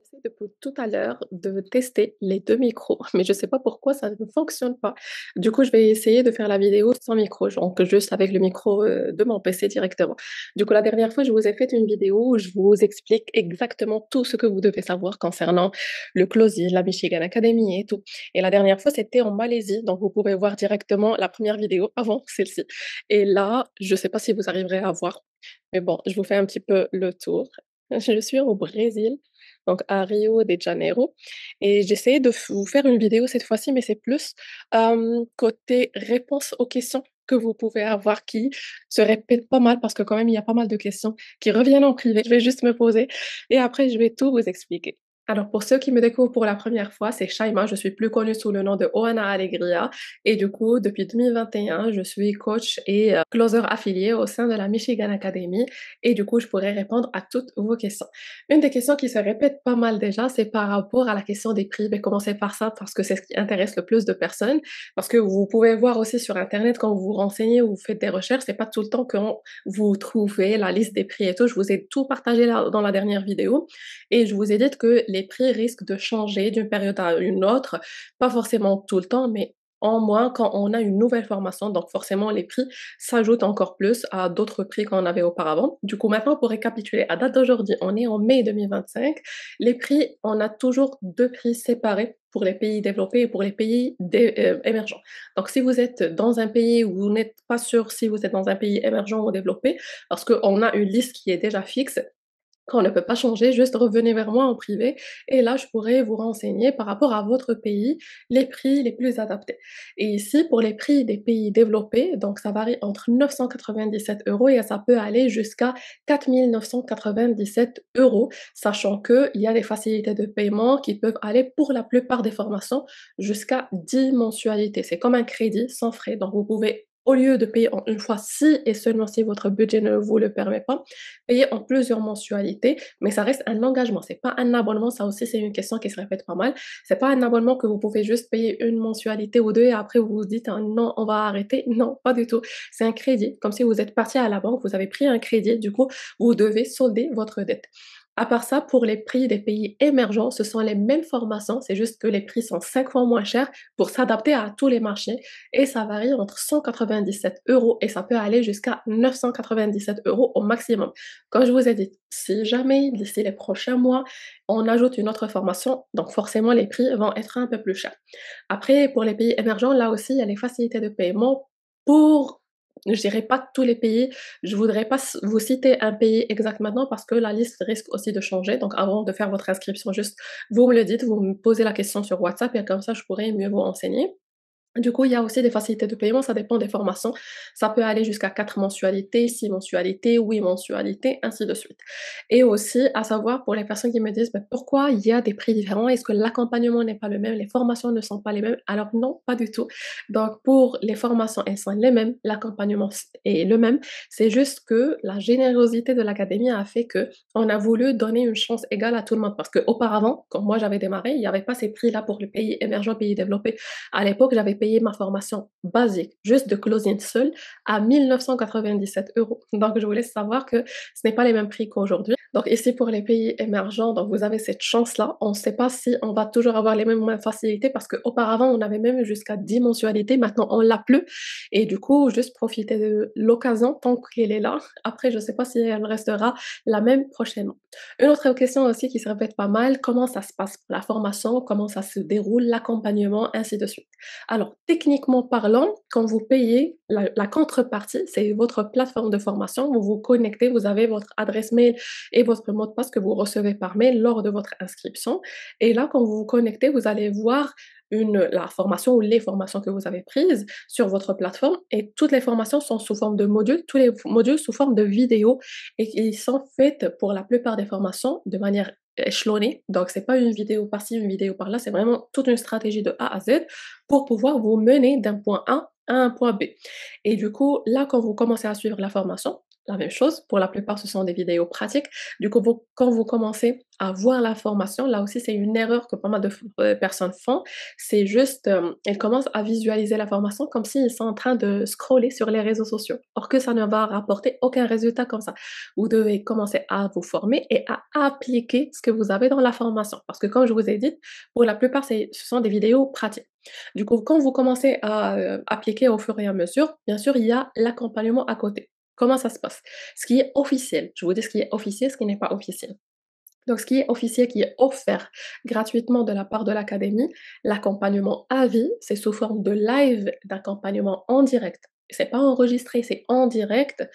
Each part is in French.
J'essaie depuis tout à l'heure de tester les 2 micros, mais je sais pas pourquoi ça ne fonctionne pas. Du coup, je vais essayer de faire la vidéo sans micro, donc juste avec le micro, de mon PC directement. Du coup, la dernière fois, je vous ai fait une vidéo où je vous explique exactement tout ce que vous devez savoir concernant le closing, la Michigan Academy et tout. Et la dernière fois, c'était en Malaisie, donc vous pouvez voir directement la première vidéo avant celle-ci. Et là, je sais pas si vous arriverez à voir, mais bon, je vous fais un petit peu le tour. Je suis au Brésil, donc à Rio de Janeiro, et j'essayais de vous faire une vidéo cette fois-ci, mais c'est plus, côté réponse aux questions que vous pouvez avoir qui se répètent pas mal parce que quand même il y a pas mal de questions qui reviennent en privé. Je vais juste me poser et après je vais tout vous expliquer. Alors pour ceux qui me découvrent pour la première fois, c'est Shaima, je suis plus connue sous le nom de Oana Alegria et du coup depuis 2021, je suis coach et closer affilié au sein de la Michigan Academy et du coup je pourrais répondre à toutes vos questions. Une des questions qui se répète pas mal déjà, c'est par rapport à la question des prix. Je vais commencer par ça parce que c'est ce qui intéresse le plus de personnes. Parce que vous pouvez voir aussi sur Internet quand vous vous renseignez ou vous faites des recherches, c'est pas tout le temps que vous trouvez la liste des prix et tout. Je vous ai tout partagé là, dans la dernière vidéo et je vous ai dit que les prix risquent de changer d'une période à une autre, pas forcément tout le temps, mais en moins quand on a une nouvelle formation. Donc forcément, les prix s'ajoutent encore plus à d'autres prix qu'on avait auparavant. Du coup, maintenant, pour récapituler, à date d'aujourd'hui, on est en mai 2025. Les prix, on a toujours deux prix séparés pour les pays développés et pour les pays émergents. Donc, si vous êtes dans un pays où vous n'êtes pas sûr si vous êtes dans un pays émergent ou développé, parce qu'on a une liste qui est déjà fixe, qu'on ne peut pas changer, juste revenez vers moi en privé et là, je pourrais vous renseigner par rapport à votre pays, les prix les plus adaptés. Et ici, pour les prix des pays développés, donc ça varie entre 997 € et ça peut aller jusqu'à 4 997 €, sachant qu'il y a des facilités de paiement qui peuvent aller pour la plupart des formations jusqu'à 10 mensualités. C'est comme un crédit sans frais, donc vous pouvez au lieu de payer en une fois si et seulement si votre budget ne vous le permet pas, payer en plusieurs mensualités, mais ça reste un engagement. C'est pas un abonnement, ça aussi c'est une question qui se répète pas mal. C'est pas un abonnement que vous pouvez juste payer une mensualité ou deux et après vous vous dites: «Ah non, on va arrêter». Non, pas du tout. C'est un crédit, comme si vous êtes parti à la banque, vous avez pris un crédit, du coup, vous devez solder votre dette. À part ça, pour les prix des pays émergents, ce sont les mêmes formations, c'est juste que les prix sont 5 fois moins chers pour s'adapter à tous les marchés et ça varie entre 197 € et ça peut aller jusqu'à 997 € au maximum. Comme je vous ai dit, si jamais d'ici les prochains mois, on ajoute une autre formation, donc forcément les prix vont être un peu plus chers. Après, pour les pays émergents, là aussi, il y a les facilités de paiement pour, je dirais pas tous les pays. Je voudrais pas vous citer un pays exact maintenant parce que la liste risque aussi de changer. Donc avant de faire votre inscription, juste vous me le dites, vous me posez la question sur WhatsApp et comme ça je pourrais mieux vous renseigner. Du coup, il y a aussi des facilités de paiement, ça dépend des formations. Ça peut aller jusqu'à 4 mensualités, 6 mensualités, 8 mensualités, ainsi de suite. Et aussi, à savoir pour les personnes qui me disent: «Bah, pourquoi il y a des prix différents? Est-ce que l'accompagnement n'est pas le même? Les formations ne sont pas les mêmes?» Alors non, pas du tout. Donc pour les formations, elles sont les mêmes, l'accompagnement est le même. C'est juste que la générosité de l'académie a fait que on a voulu donner une chance égale à tout le monde. Parce qu'auparavant, quand moi j'avais démarré, il n'y avait pas ces prix-là pour les pays émergents, pays développés. À l'époque, j'avais payé ma formation basique, juste de closing seul, à 1 997 €. Donc je vous laisse savoir que ce n'est pas les mêmes prix qu'aujourd'hui. Donc ici, pour les pays émergents, donc vous avez cette chance-là. On ne sait pas si on va toujours avoir les mêmes facilités parce qu'auparavant, on avait même jusqu'à 10 mensualités. Maintenant, on l'a plus. Et du coup, juste profiter de l'occasion tant qu'elle est là. Après, je ne sais pas si elle restera la même prochainement. Une autre question aussi qui se répète pas mal, comment ça se passe la formation, comment ça se déroule, l'accompagnement, ainsi de suite. Alors, techniquement parlant, quand vous payez, la contrepartie, c'est votre plateforme de formation. Vous vous connectez, vous avez votre adresse mail et votre mot de passe que vous recevez par mail lors de votre inscription. Et là, quand vous vous connectez, vous allez voir la formation ou les formations que vous avez prises sur votre plateforme et toutes les formations sont sous forme de modules, tous les modules sous forme de vidéos et ils sont faits pour la plupart des formations de manière échelonnée. Donc, c'est pas une vidéo par-ci, une vidéo par-là, c'est vraiment toute une stratégie de A à Z pour pouvoir vous mener d'un point A à un point B. Et du coup, là, quand vous commencez à suivre la formation, la même chose. Pour la plupart, ce sont des vidéos pratiques. Du coup, quand vous commencez à voir la formation, là aussi, c'est une erreur que pas mal de personnes font. C'est juste, elles commencent à visualiser la formation comme s'ils sont en train de scroller sur les réseaux sociaux. Or que ça ne va rapporter aucun résultat comme ça. Vous devez commencer à vous former et à appliquer ce que vous avez dans la formation. Parce que comme je vous ai dit, pour la plupart, ce sont des vidéos pratiques. Du coup, quand vous commencez à appliquer au fur et à mesure, bien sûr, il y a l'accompagnement à côté. Comment ça se passe? Ce qui est officiel, je vous dis ce qui est officiel, ce qui n'est pas officiel. Donc, ce qui est officiel, qui est offert gratuitement de la part de l'académie, l'accompagnement à vie, c'est sous forme de live d'accompagnement en direct. C'est pas enregistré, c'est en direct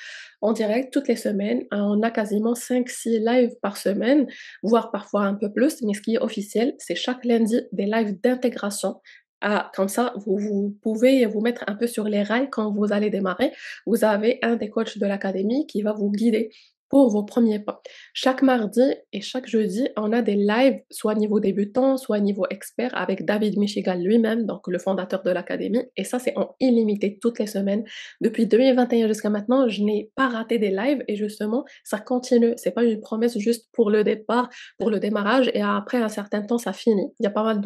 toutes les semaines. On a quasiment 5-6 lives par semaine, voire parfois un peu plus, mais ce qui est officiel, c'est chaque lundi des lives d'intégration. Ah, comme ça, vous pouvez vous mettre un peu sur les rails quand vous allez démarrer. Vous avez un des coachs de l'académie qui va vous guider pour vos premiers pas. Chaque mardi et chaque jeudi, on a des lives, soit niveau débutant, soit niveau expert, avec David Michigan lui-même, donc le fondateur de l'académie. Et ça, c'est en illimité toutes les semaines. Depuis 2021 jusqu'à maintenant, je n'ai pas raté des lives et justement, ça continue. C'est pas une promesse juste pour le départ, pour le démarrage et après un certain temps, ça finit. Il y a pas mal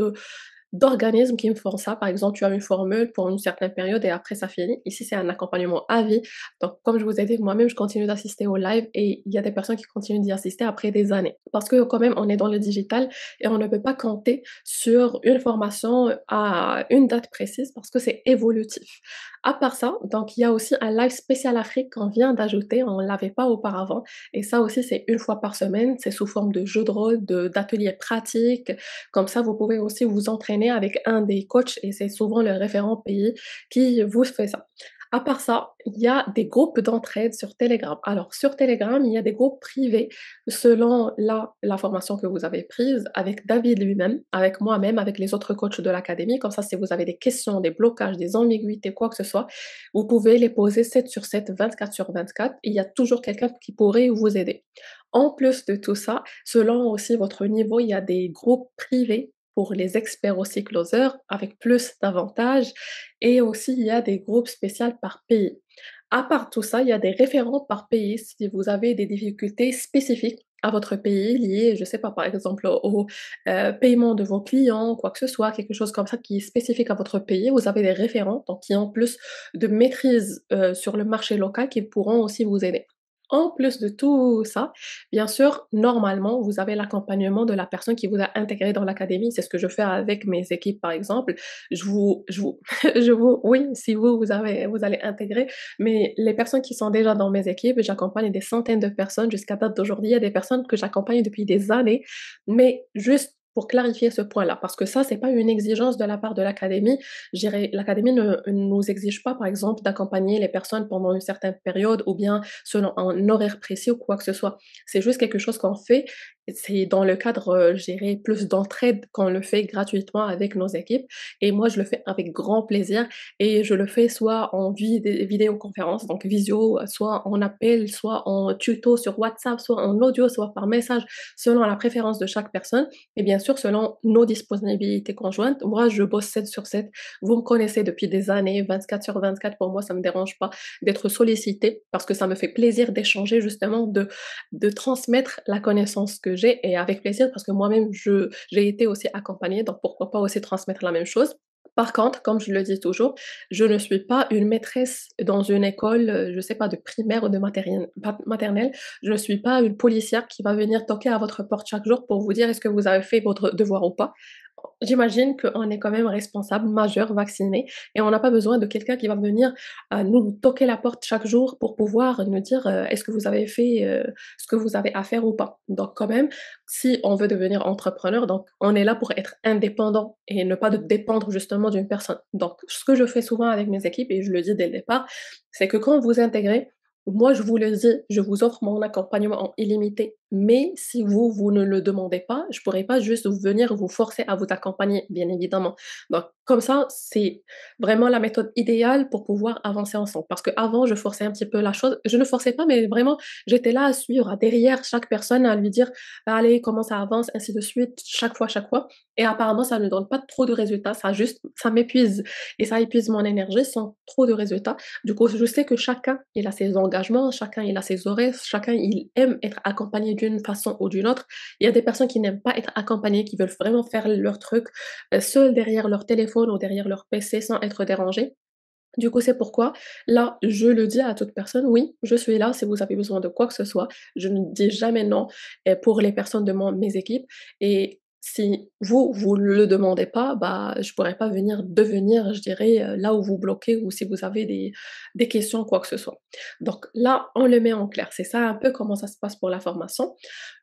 d'organismes qui me font ça. Par exemple, tu as une formule pour une certaine période et après ça finit. Ici, c'est un accompagnement à vie. Donc, comme je vous ai dit, moi-même, je continue d'assister au live et il y a des personnes qui continuent d'y assister après des années. Parce que quand même, on est dans le digital et on ne peut pas compter sur une formation à une date précise parce que c'est évolutif. À part ça, donc il y a aussi un live spécial Afrique qu'on vient d'ajouter, on ne l'avait pas auparavant. Et ça aussi, c'est une fois par semaine, c'est sous forme de jeux de rôle, d'ateliers pratiques, comme ça, vous pouvez aussi vous entraîner avec un des coachs et c'est souvent le référent pays qui vous fait ça. À part ça, il y a des groupes d'entraide sur Telegram. Alors, sur Telegram, il y a des groupes privés selon la formation que vous avez prise avec David lui-même, avec moi-même, avec les autres coachs de l'académie. Comme ça, si vous avez des questions, des blocages, des ambiguïtés, quoi que ce soit, vous pouvez les poser 7 sur 7, 24 sur 24. Il y a toujours quelqu'un qui pourrait vous aider. En plus de tout ça, selon aussi votre niveau, il y a des groupes privés pour les experts aussi closers avec plus d'avantages et aussi il y a des groupes spéciaux par pays. À part tout ça, il y a des référents par pays si vous avez des difficultés spécifiques à votre pays liées, je sais pas, par exemple au paiement de vos clients, quoi que ce soit, quelque chose comme ça qui est spécifique à votre pays. Vous avez des référents donc qui ont plus de maîtrise sur le marché local qui pourront aussi vous aider. En plus de tout ça, bien sûr, normalement, vous avez l'accompagnement de la personne qui vous a intégré dans l'académie. C'est ce que je fais avec mes équipes, par exemple. Oui, si vous allez intégrer, mais les personnes qui sont déjà dans mes équipes, j'accompagne des centaines de personnes jusqu'à date d'aujourd'hui. Il y a des personnes que j'accompagne depuis des années, mais juste pour clarifier ce point-là, parce que ça, c'est pas une exigence de la part de l'académie. Je dirais, l'académie ne nous exige pas, par exemple, d'accompagner les personnes pendant une certaine période ou bien selon un horaire précis ou quoi que ce soit. C'est juste quelque chose qu'on fait. C'est dans le cadre, je dirais, plus d'entraide qu'on le fait gratuitement avec nos équipes. Et moi, je le fais avec grand plaisir et je le fais soit en vidéoconférence, donc visio, soit en appel, soit en tuto sur WhatsApp, soit en audio, soit par message, selon la préférence de chaque personne. Et bien sûr, selon nos disponibilités conjointes. Moi, je bosse 7 sur 7. Vous me connaissez depuis des années, 24 sur 24. Pour moi, ça me dérange pas d'être sollicitée parce que ça me fait plaisir d'échanger justement, de transmettre la connaissance que j'ai et avec plaisir parce que moi-même j'ai été aussi accompagnée donc pourquoi pas aussi transmettre la même chose. Par contre, comme je le dis toujours, je ne suis pas une maîtresse dans une école, je sais pas de primaire ou de maternelle. Je ne suis pas une policière qui va venir toquer à votre porte chaque jour pour vous dire: «Est-ce que vous avez fait votre devoir ou pas?» J'imagine qu'on est quand même responsable, majeur, vacciné et on n'a pas besoin de quelqu'un qui va venir, nous toquer la porte chaque jour pour pouvoir nous dire, «Est-ce que vous avez fait, ce que vous avez à faire ou pas?» Donc quand même, si on veut devenir entrepreneur, donc on est là pour être indépendant et ne pas de dépendre justement d'une personne. Donc ce que je fais souvent avec mes équipes et je le dis dès le départ, c'est que quand vous intégrez, moi je vous le dis, je vous offre mon accompagnement en illimité Mais si vous ne le demandez pas, je pourrais pas juste venir vous forcer à vous accompagner, bien évidemment. Donc comme ça, c'est vraiment la méthode idéale pour pouvoir avancer ensemble. Parce qu'avant, je forçais un petit peu la chose. Je ne forçais pas, mais vraiment, j'étais là à suivre, à derrière chaque personne, à lui dire: «Bah, allez, comment ça avance?» ainsi de suite, chaque fois, chaque fois. Et apparemment, ça ne donne pas trop de résultats, ça m'épuise et ça épuise mon énergie sans trop de résultats. Du coup, je sais que chacun, il a ses engagements, chacun, il a ses horaires, chacun, il aime être accompagné d'une façon ou d'une autre. Il y a des personnes qui n'aiment pas être accompagnées, qui veulent vraiment faire leur truc, seuls derrière leur téléphone ou derrière leur PC sans être dérangés. Du coup, c'est pourquoi, là, je le dis à toute personne: «Oui, je suis là si vous avez besoin de quoi que ce soit». Je ne dis jamais non, pour les personnes de mes équipes et si vous le demandez pas, bah, je pourrais pas devenir, je dirais, là où vous bloquez ou si vous avez des questions, quoi que ce soit. Donc là, on le met en clair. C'est ça un peu comment ça se passe pour la formation.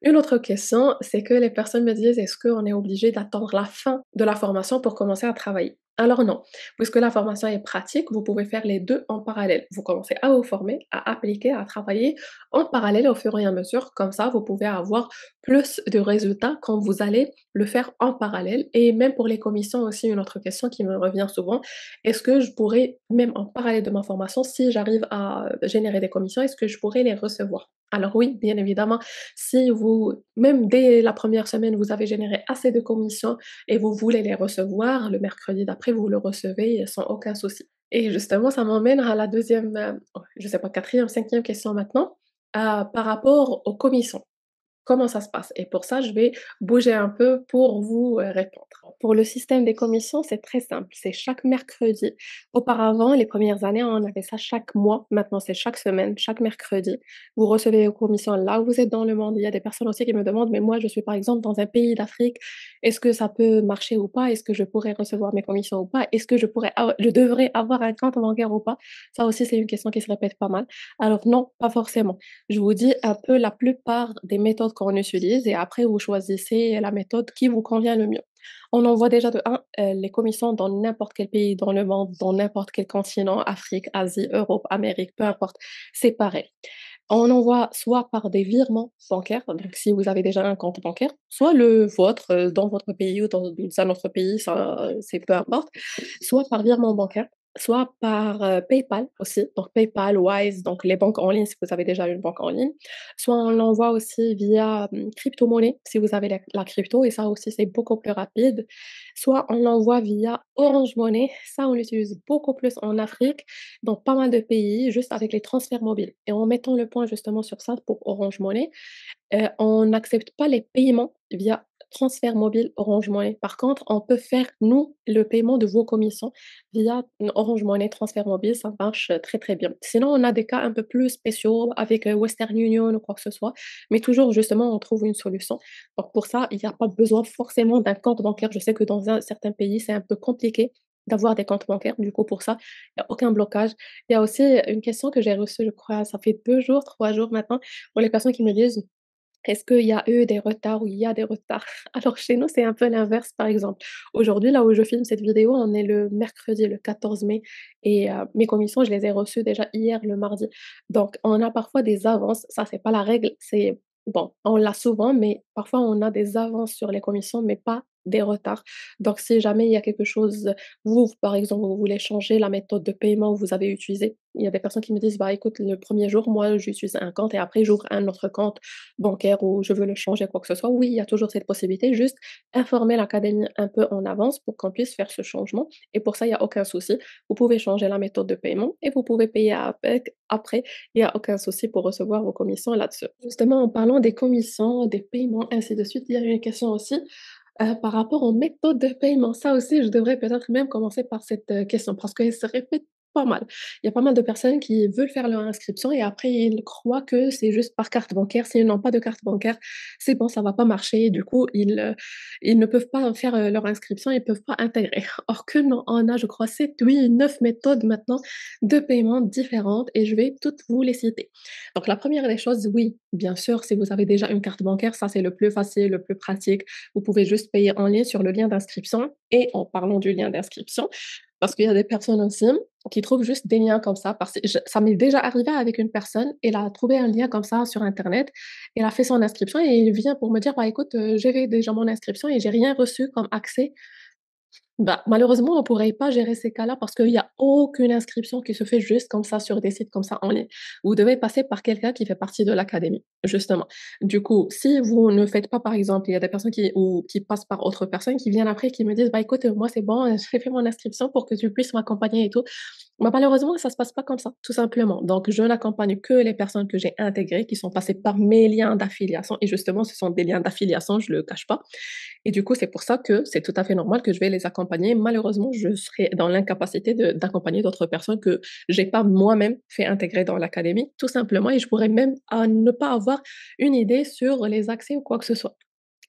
Une autre question, c'est que les personnes me disent: «Est-ce qu'on est obligé d'attendre la fin de la formation pour commencer à travailler?» Alors non. Puisque la formation est pratique, vous pouvez faire les 2 en parallèle. Vous commencez à vous former, à appliquer, à travailler en parallèle au fur et à mesure. Comme ça, vous pouvez avoir plus de résultats quand vous allez le faire en parallèle. Et même pour les commissions aussi, une autre question qui me revient souvent, est-ce que je pourrais, même en parallèle de ma formation, si j'arrive à générer des commissions, est-ce que je pourrais les recevoir? Alors oui, bien évidemment, si vous, même dès la première semaine, vous avez généré assez de commissions et vous voulez les recevoir, le mercredi d'après, vous le recevez sans aucun souci. Et justement, ça m'emmène à la deuxième, je sais pas, quatrième, cinquième question maintenant, par rapport aux commissions. Comment ça se passe? Et pour ça, je vais bouger un peu pour vous, répondre. Pour le système des commissions, c'est très simple, c'est chaque mercredi. Auparavant, les premières années, on avait ça chaque mois. Maintenant, c'est chaque semaine, chaque mercredi. Vous recevez vos commissions là où vous êtes dans le monde. Il y a des personnes aussi qui me demandent: «Mais moi, je suis par exemple dans un pays d'Afrique, est-ce que ça peut marcher ou pas? Est-ce que je pourrais recevoir mes commissions ou pas? Est-ce que je devrais avoir un compte bancaire ou pas?» Ça aussi, c'est une question qui se répète pas mal. Alors non, pas forcément. Je vous dis un peu la plupart des méthodes qu'on utilise et après vous choisissez la méthode qui vous convient le mieux. On envoie déjà de 1 les commissions dans n'importe quel pays dans le monde, dans n'importe quel continent, Afrique, Asie, Europe, Amérique, peu importe, c'est pareil. On envoie soit par des virements bancaires, donc si vous avez déjà un compte bancaire, soit le vôtre, dans votre pays ou dans un autre pays, ça, c'est peu importe, soit par virement bancaire, soit par, PayPal aussi, donc PayPal, Wise, donc les banques en ligne si vous avez déjà une banque en ligne. Soit on l'envoie aussi via, crypto-monnaie si vous avez la crypto et ça aussi c'est beaucoup plus rapide. Soit on l'envoie via Orange Money, ça on l'utilise beaucoup plus en Afrique, dans pas mal de pays, juste avec les transferts mobiles et en mettant le point justement sur ça pour Orange Money, on n'accepte pas les paiements via transfert mobile Orange Money. Par contre, on peut faire, nous, le paiement de vos commissions via Orange Money, transfert mobile, ça marche, très, très bien. Sinon, on a des cas un peu plus spéciaux avec, Western Union ou quoi que ce soit, mais toujours justement, on trouve une solution. Donc pour ça, il y a pas besoin forcément d'un compte bancaire. Je sais que dans un certain pays, c'est un peu compliqué d'avoir des comptes bancaires. Du coup, pour ça, il y a aucun blocage. Il y a aussi une question que j'ai reçue, je crois, ça fait 2 jours, 3 jours maintenant, pour les personnes qui me disent: «Est-ce qu'il y a eu des retards ou il y a des retards?» Alors chez nous, c'est un peu l'inverse, par exemple. Aujourd'hui, là où je filme cette vidéo, on est le mercredi, le 14 mai et mes commissions, je les ai reçues déjà hier, le mardi. Donc on a parfois des avances, ça c'est pas la règle, c'est bon, on l'a souvent, mais parfois on a des avances sur les commissions, mais pas des retards. Donc si jamais il y a quelque chose, vous, par exemple, vous voulez changer la méthode de paiement que vous avez utilisée, il y a des personnes qui me disent: «Bah écoute, le premier jour, moi j'utilise un compte et après j'ouvre un autre compte bancaire ou je veux le changer, quoi que ce soit». Oui, il y a toujours cette possibilité, juste informer l'académie un peu en avance pour qu'on puisse faire ce changement et pour ça, il y a aucun souci. Vous pouvez changer la méthode de paiement et vous pouvez payer avec après, il y a aucun souci pour recevoir vos commissions là-dessus. Justement, en parlant des commissions, des paiements, ainsi de suite, il y a une question aussi, par rapport aux méthodes de paiement. Ça aussi, je devrais peut-être même commencer par cette, question parce qu'elle se répète pas mal. Il y a pas mal de personnes qui veulent faire leur inscription et après ils croient que c'est juste par carte bancaire. S'ils n'ont pas de carte bancaire, c'est bon, ça va pas marcher. Du coup, ils ne peuvent pas faire, leur inscription, ils peuvent pas intégrer. Or que non, on a je crois 7, 8, 9 méthodes maintenant de paiement différentes et je vais toutes vous les citer. Donc la première des choses, oui, bien sûr, si vous avez déjà une carte bancaire, ça c'est le plus facile, le plus pratique. Vous pouvez juste payer en ligne sur le lien d'inscription et en parlant du lien d'inscription, Parce qu'il y a des personnes aussi qui trouvent juste des liens comme ça parce que ça m'est déjà arrivé avec une personne, elle a trouvé un lien comme ça sur internet, elle a fait son inscription et elle vient pour me dire: «Bah, écoute, j'ai fait déjà mon inscription et j'ai rien reçu comme accès». Bah, malheureusement, on pourrait pas gérer ces cas-là parce qu'il y a aucune inscription qui se fait juste comme ça sur des sites comme ça en ligne. Vous devez passer par quelqu'un qui fait partie de l'académie, justement. Du coup, si vous ne faites pas, par exemple, il y a des personnes qui passent par autres personnes qui viennent après qui me disent: «Bah, écoute, moi, c'est bon, j'ai fait mon inscription pour que tu puisses m'accompagner et tout». Bah, malheureusement, ça se passe pas comme ça, tout simplement. Donc, je n'accompagne que les personnes que j'ai intégrées, qui sont passées par mes liens d'affiliation et justement, ce sont des liens d'affiliation, je le cache pas. Et du coup, c'est pour ça que c'est tout à fait normal que je vais les accompagner. Malheureusement, je serai dans l'incapacité d'accompagner d'autres personnes que j'ai pas moi-même fait intégrer dans l'académie, tout simplement, et je pourrais même ne pas avoir une idée sur les accès ou quoi que ce soit.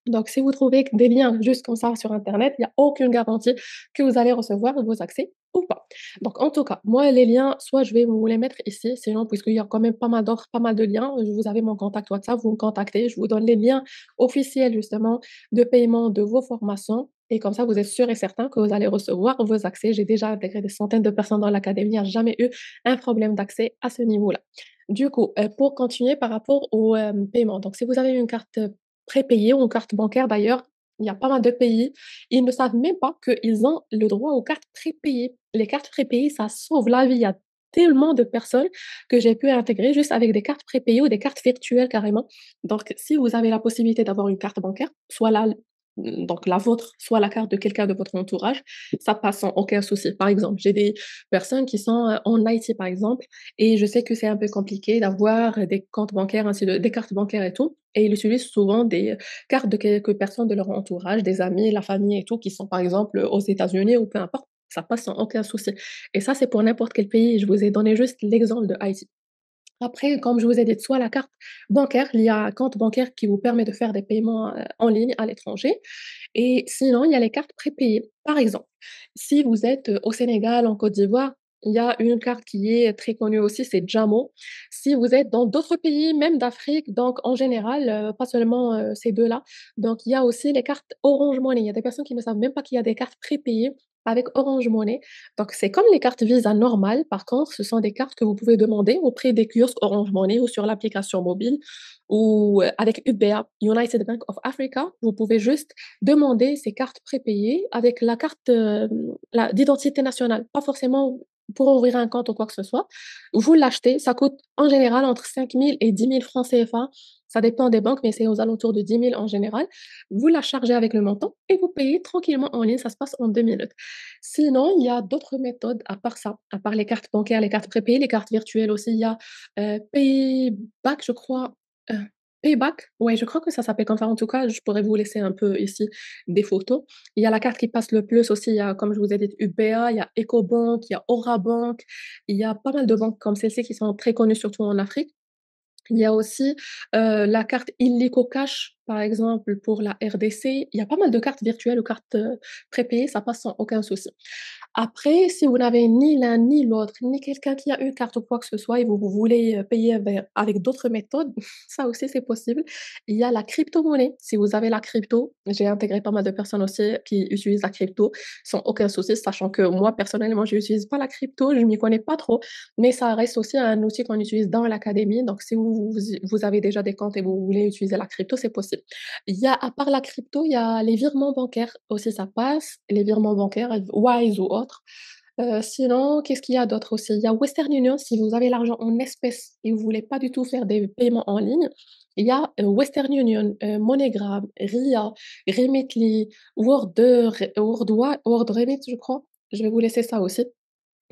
Donc, si vous trouvez des liens juste comme ça sur internet, il y a aucune garantie que vous allez recevoir vos accès ou pas. Donc, en tout cas, moi, les liens, soit je vais vous les mettre ici, sinon, puisqu'il y a quand même pas mal d'offres, pas mal de liens, vous avez mon contact WhatsApp, vous me contactez, je vous donne les liens officiels, justement, de paiement de vos formations. Et comme ça, vous êtes sûr et certain que vous allez recevoir vos accès. J'ai déjà intégré des centaines de personnes dans l'académie, il n'y a jamais eu un problème d'accès à ce niveau-là. Du coup, pour continuer par rapport au paiement, donc si vous avez une carte prépayée ou une carte bancaire d'ailleurs, il y a pas mal de pays, ils ne savent même pas qu'ils ont le droit aux cartes prépayées. Les cartes prépayées, ça sauve la vie. Il y a tellement de personnes que j'ai pu intégrer juste avec des cartes prépayées ou des cartes virtuelles carrément. Donc, si vous avez la possibilité d'avoir une carte bancaire, soit donc la vôtre, soit la carte de quelqu'un de votre entourage, ça passe sans aucun souci. Par exemple, j'ai des personnes qui sont en Haïti, par exemple, et je sais que c'est un peu compliqué d'avoir des comptes bancaires, des cartes bancaires et tout. Et ils utilisent souvent des cartes de quelques personnes de leur entourage, des amis, la famille et tout, qui sont par exemple aux États-Unis ou peu importe. Ça passe sans aucun souci. Et ça, c'est pour n'importe quel pays. Je vous ai donné juste l'exemple de Haïti. Après, comme je vous ai dit, soit la carte bancaire, il y a un compte bancaire qui vous permet de faire des paiements en ligne à l'étranger. Et sinon, il y a les cartes prépayées. Par exemple, si vous êtes au Sénégal, en Côte d'Ivoire, il y a une carte qui est très connue aussi, c'est Jamo. Si vous êtes dans d'autres pays, même d'Afrique, donc en général, pas seulement ces deux-là, donc il y a aussi les cartes Orange Money. Il y a des personnes qui ne savent même pas qu'il y a des cartes prépayées avec Orange Money. Donc c'est comme les cartes Visa normales. Par contre, ce sont des cartes que vous pouvez demander auprès des kiosques Orange Money ou sur l'application mobile ou avec UBA, United Bank of Africa. Vous pouvez juste demander ces cartes prépayées avec la carte, d'identité nationale, pas forcément pour ouvrir un compte ou quoi que ce soit. Vous l'achetez, ça coûte en général entre 5 000 et 10 000 francs CFA. Ça dépend des banques, mais c'est aux alentours de 10 000 en général. Vous la chargez avec le montant et vous payez tranquillement en ligne, ça se passe en 2 minutes. Sinon, il y a d'autres méthodes à part ça, à part les cartes bancaires, les cartes prépayées, les cartes virtuelles aussi. Il y a, Payback, je crois, heu, Payback? Ouais, je crois que ça s'appelle comme ça. En tout cas, je pourrais vous laisser un peu ici des photos. Il y a la carte qui passe le plus aussi, il y a, comme je vous ai dit, UBA, il y a Ecobank, il y a Orabank, il y a pas mal de banques comme celle-ci qui sont très connues, surtout en Afrique. Il y a aussi, la carte illico cash, par exemple, pour la RDC. Il y a pas mal de cartes virtuelles ou cartes, prépayées, ça passe sans aucun souci. Après, si vous n'avez ni l'un ni l'autre, ni quelqu'un qui a une carte ou quoi que ce soit et vous voulez, payer avec d'autres méthodes, ça aussi c'est possible. Il y a la crypto-monnaie. Si vous avez la crypto, j'ai intégré pas mal de personnes aussi qui utilisent la crypto sans aucun souci, sachant que moi personnellement, je n'utilise pas la crypto, je m'y connais pas trop, mais ça reste aussi un outil qu'on utilise dans l'académie. Donc si vous avez déjà des comptes et vous voulez utiliser la crypto, c'est possible. Il y a à part la crypto, il y a les virements bancaires aussi, ça passe, les virements bancaires, Wise ou autres. Sinon, qu'est-ce qu'il y a d'autre aussi? Il y a Western Union, si vous avez l'argent en espèces et vous voulez pas du tout faire des paiements en ligne, il y a, Western Union, MoneyGram, Ria, Remitly, Worldremit, je crois. Je vais vous laisser ça aussi.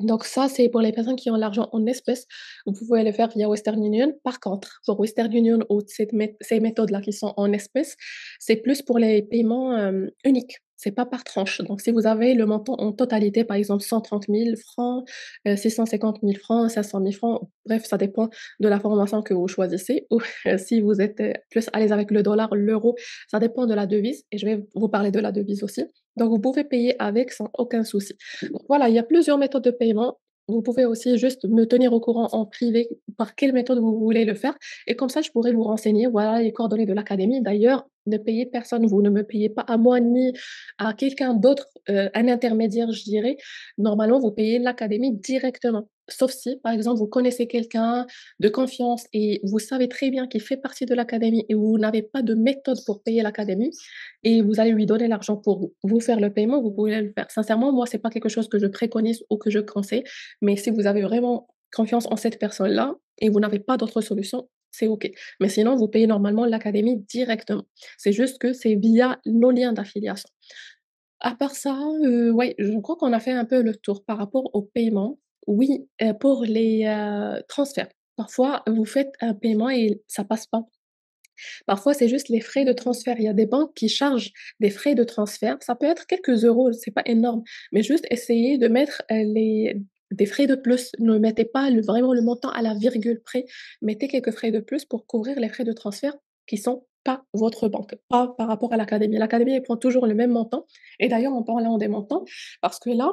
Donc ça, c'est pour les personnes qui ont l'argent en espèces. Vous pouvez le faire via Western Union. Par contre, pour Western Union ou ces méthodes-là qui sont en espèces, c'est plus pour les paiements uniques. C'est pas par tranche. Donc, si vous avez le montant en totalité, par exemple 130 000 francs, 650 000 francs, 500 000 francs, bref, ça dépend de la formation que vous choisissez. Ou si vous êtes plus à l'aise avec le dollar, l'euro, ça dépend de la devise. Et je vais vous parler de la devise aussi. Donc, vous pouvez payer avec sans aucun souci. Voilà, il y a plusieurs méthodes de paiement. Vous pouvez aussi juste me tenir au courant en privé par quelle méthode vous voulez le faire et comme ça, je pourrais vous renseigner, voilà, les coordonnées de l'académie. D'ailleurs, ne payez personne, vous ne me payez pas à moi ni à quelqu'un d'autre, un intermédiaire, je dirais. Normalement, vous payez l'académie directement. Sauf si, par exemple, vous connaissez quelqu'un de confiance et vous savez très bien qu'il fait partie de l'académie et vous n'avez pas de méthode pour payer l'académie et vous allez lui donner l'argent pour vous faire le paiement, vous pouvez le faire. Sincèrement, moi, c'est pas quelque chose que je préconise ou que je conseille, mais si vous avez vraiment confiance en cette personne-là et vous n'avez pas d'autre solution, c'est OK. Mais sinon, vous payez normalement l'académie directement. C'est juste que c'est via nos liens d'affiliation. À part ça, ouais, je crois qu'on a fait un peu le tour par rapport au paiement. Oui, pour les, transferts. Parfois, vous faites un paiement et ça passe pas. Parfois, c'est juste les frais de transfert. Il y a des banques qui chargent des frais de transfert. Ça peut être quelques euros, c'est pas énorme, mais juste essayez de mettre, les des frais de plus. Ne mettez pas vraiment le montant à la virgule près. Mettez quelques frais de plus pour couvrir les frais de transfert qui sont pas votre banque, pas par rapport à l'académie. L'académie, elle prend toujours le même montant et d'ailleurs, en parlant des montants, parce que là,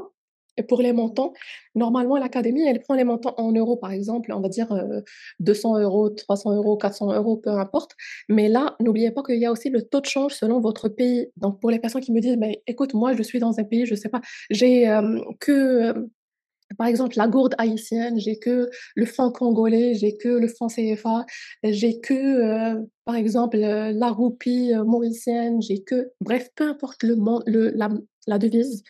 pour les montants, normalement, l'académie, elle prend les montants en euros, par exemple, on va dire, 200 €, 300 €, 400 €, peu importe. Mais là, n'oubliez pas qu'il y a aussi le taux de change selon votre pays. Donc pour les personnes qui me disent: «Mais écoute, moi je suis dans un pays, je sais pas, j'ai, que, par exemple la gourde haïtienne, j'ai que le franc congolais, j'ai que le franc CFA, j'ai que, par exemple, la roupie, mauricienne, j'ai que» bref, peu importe la devise,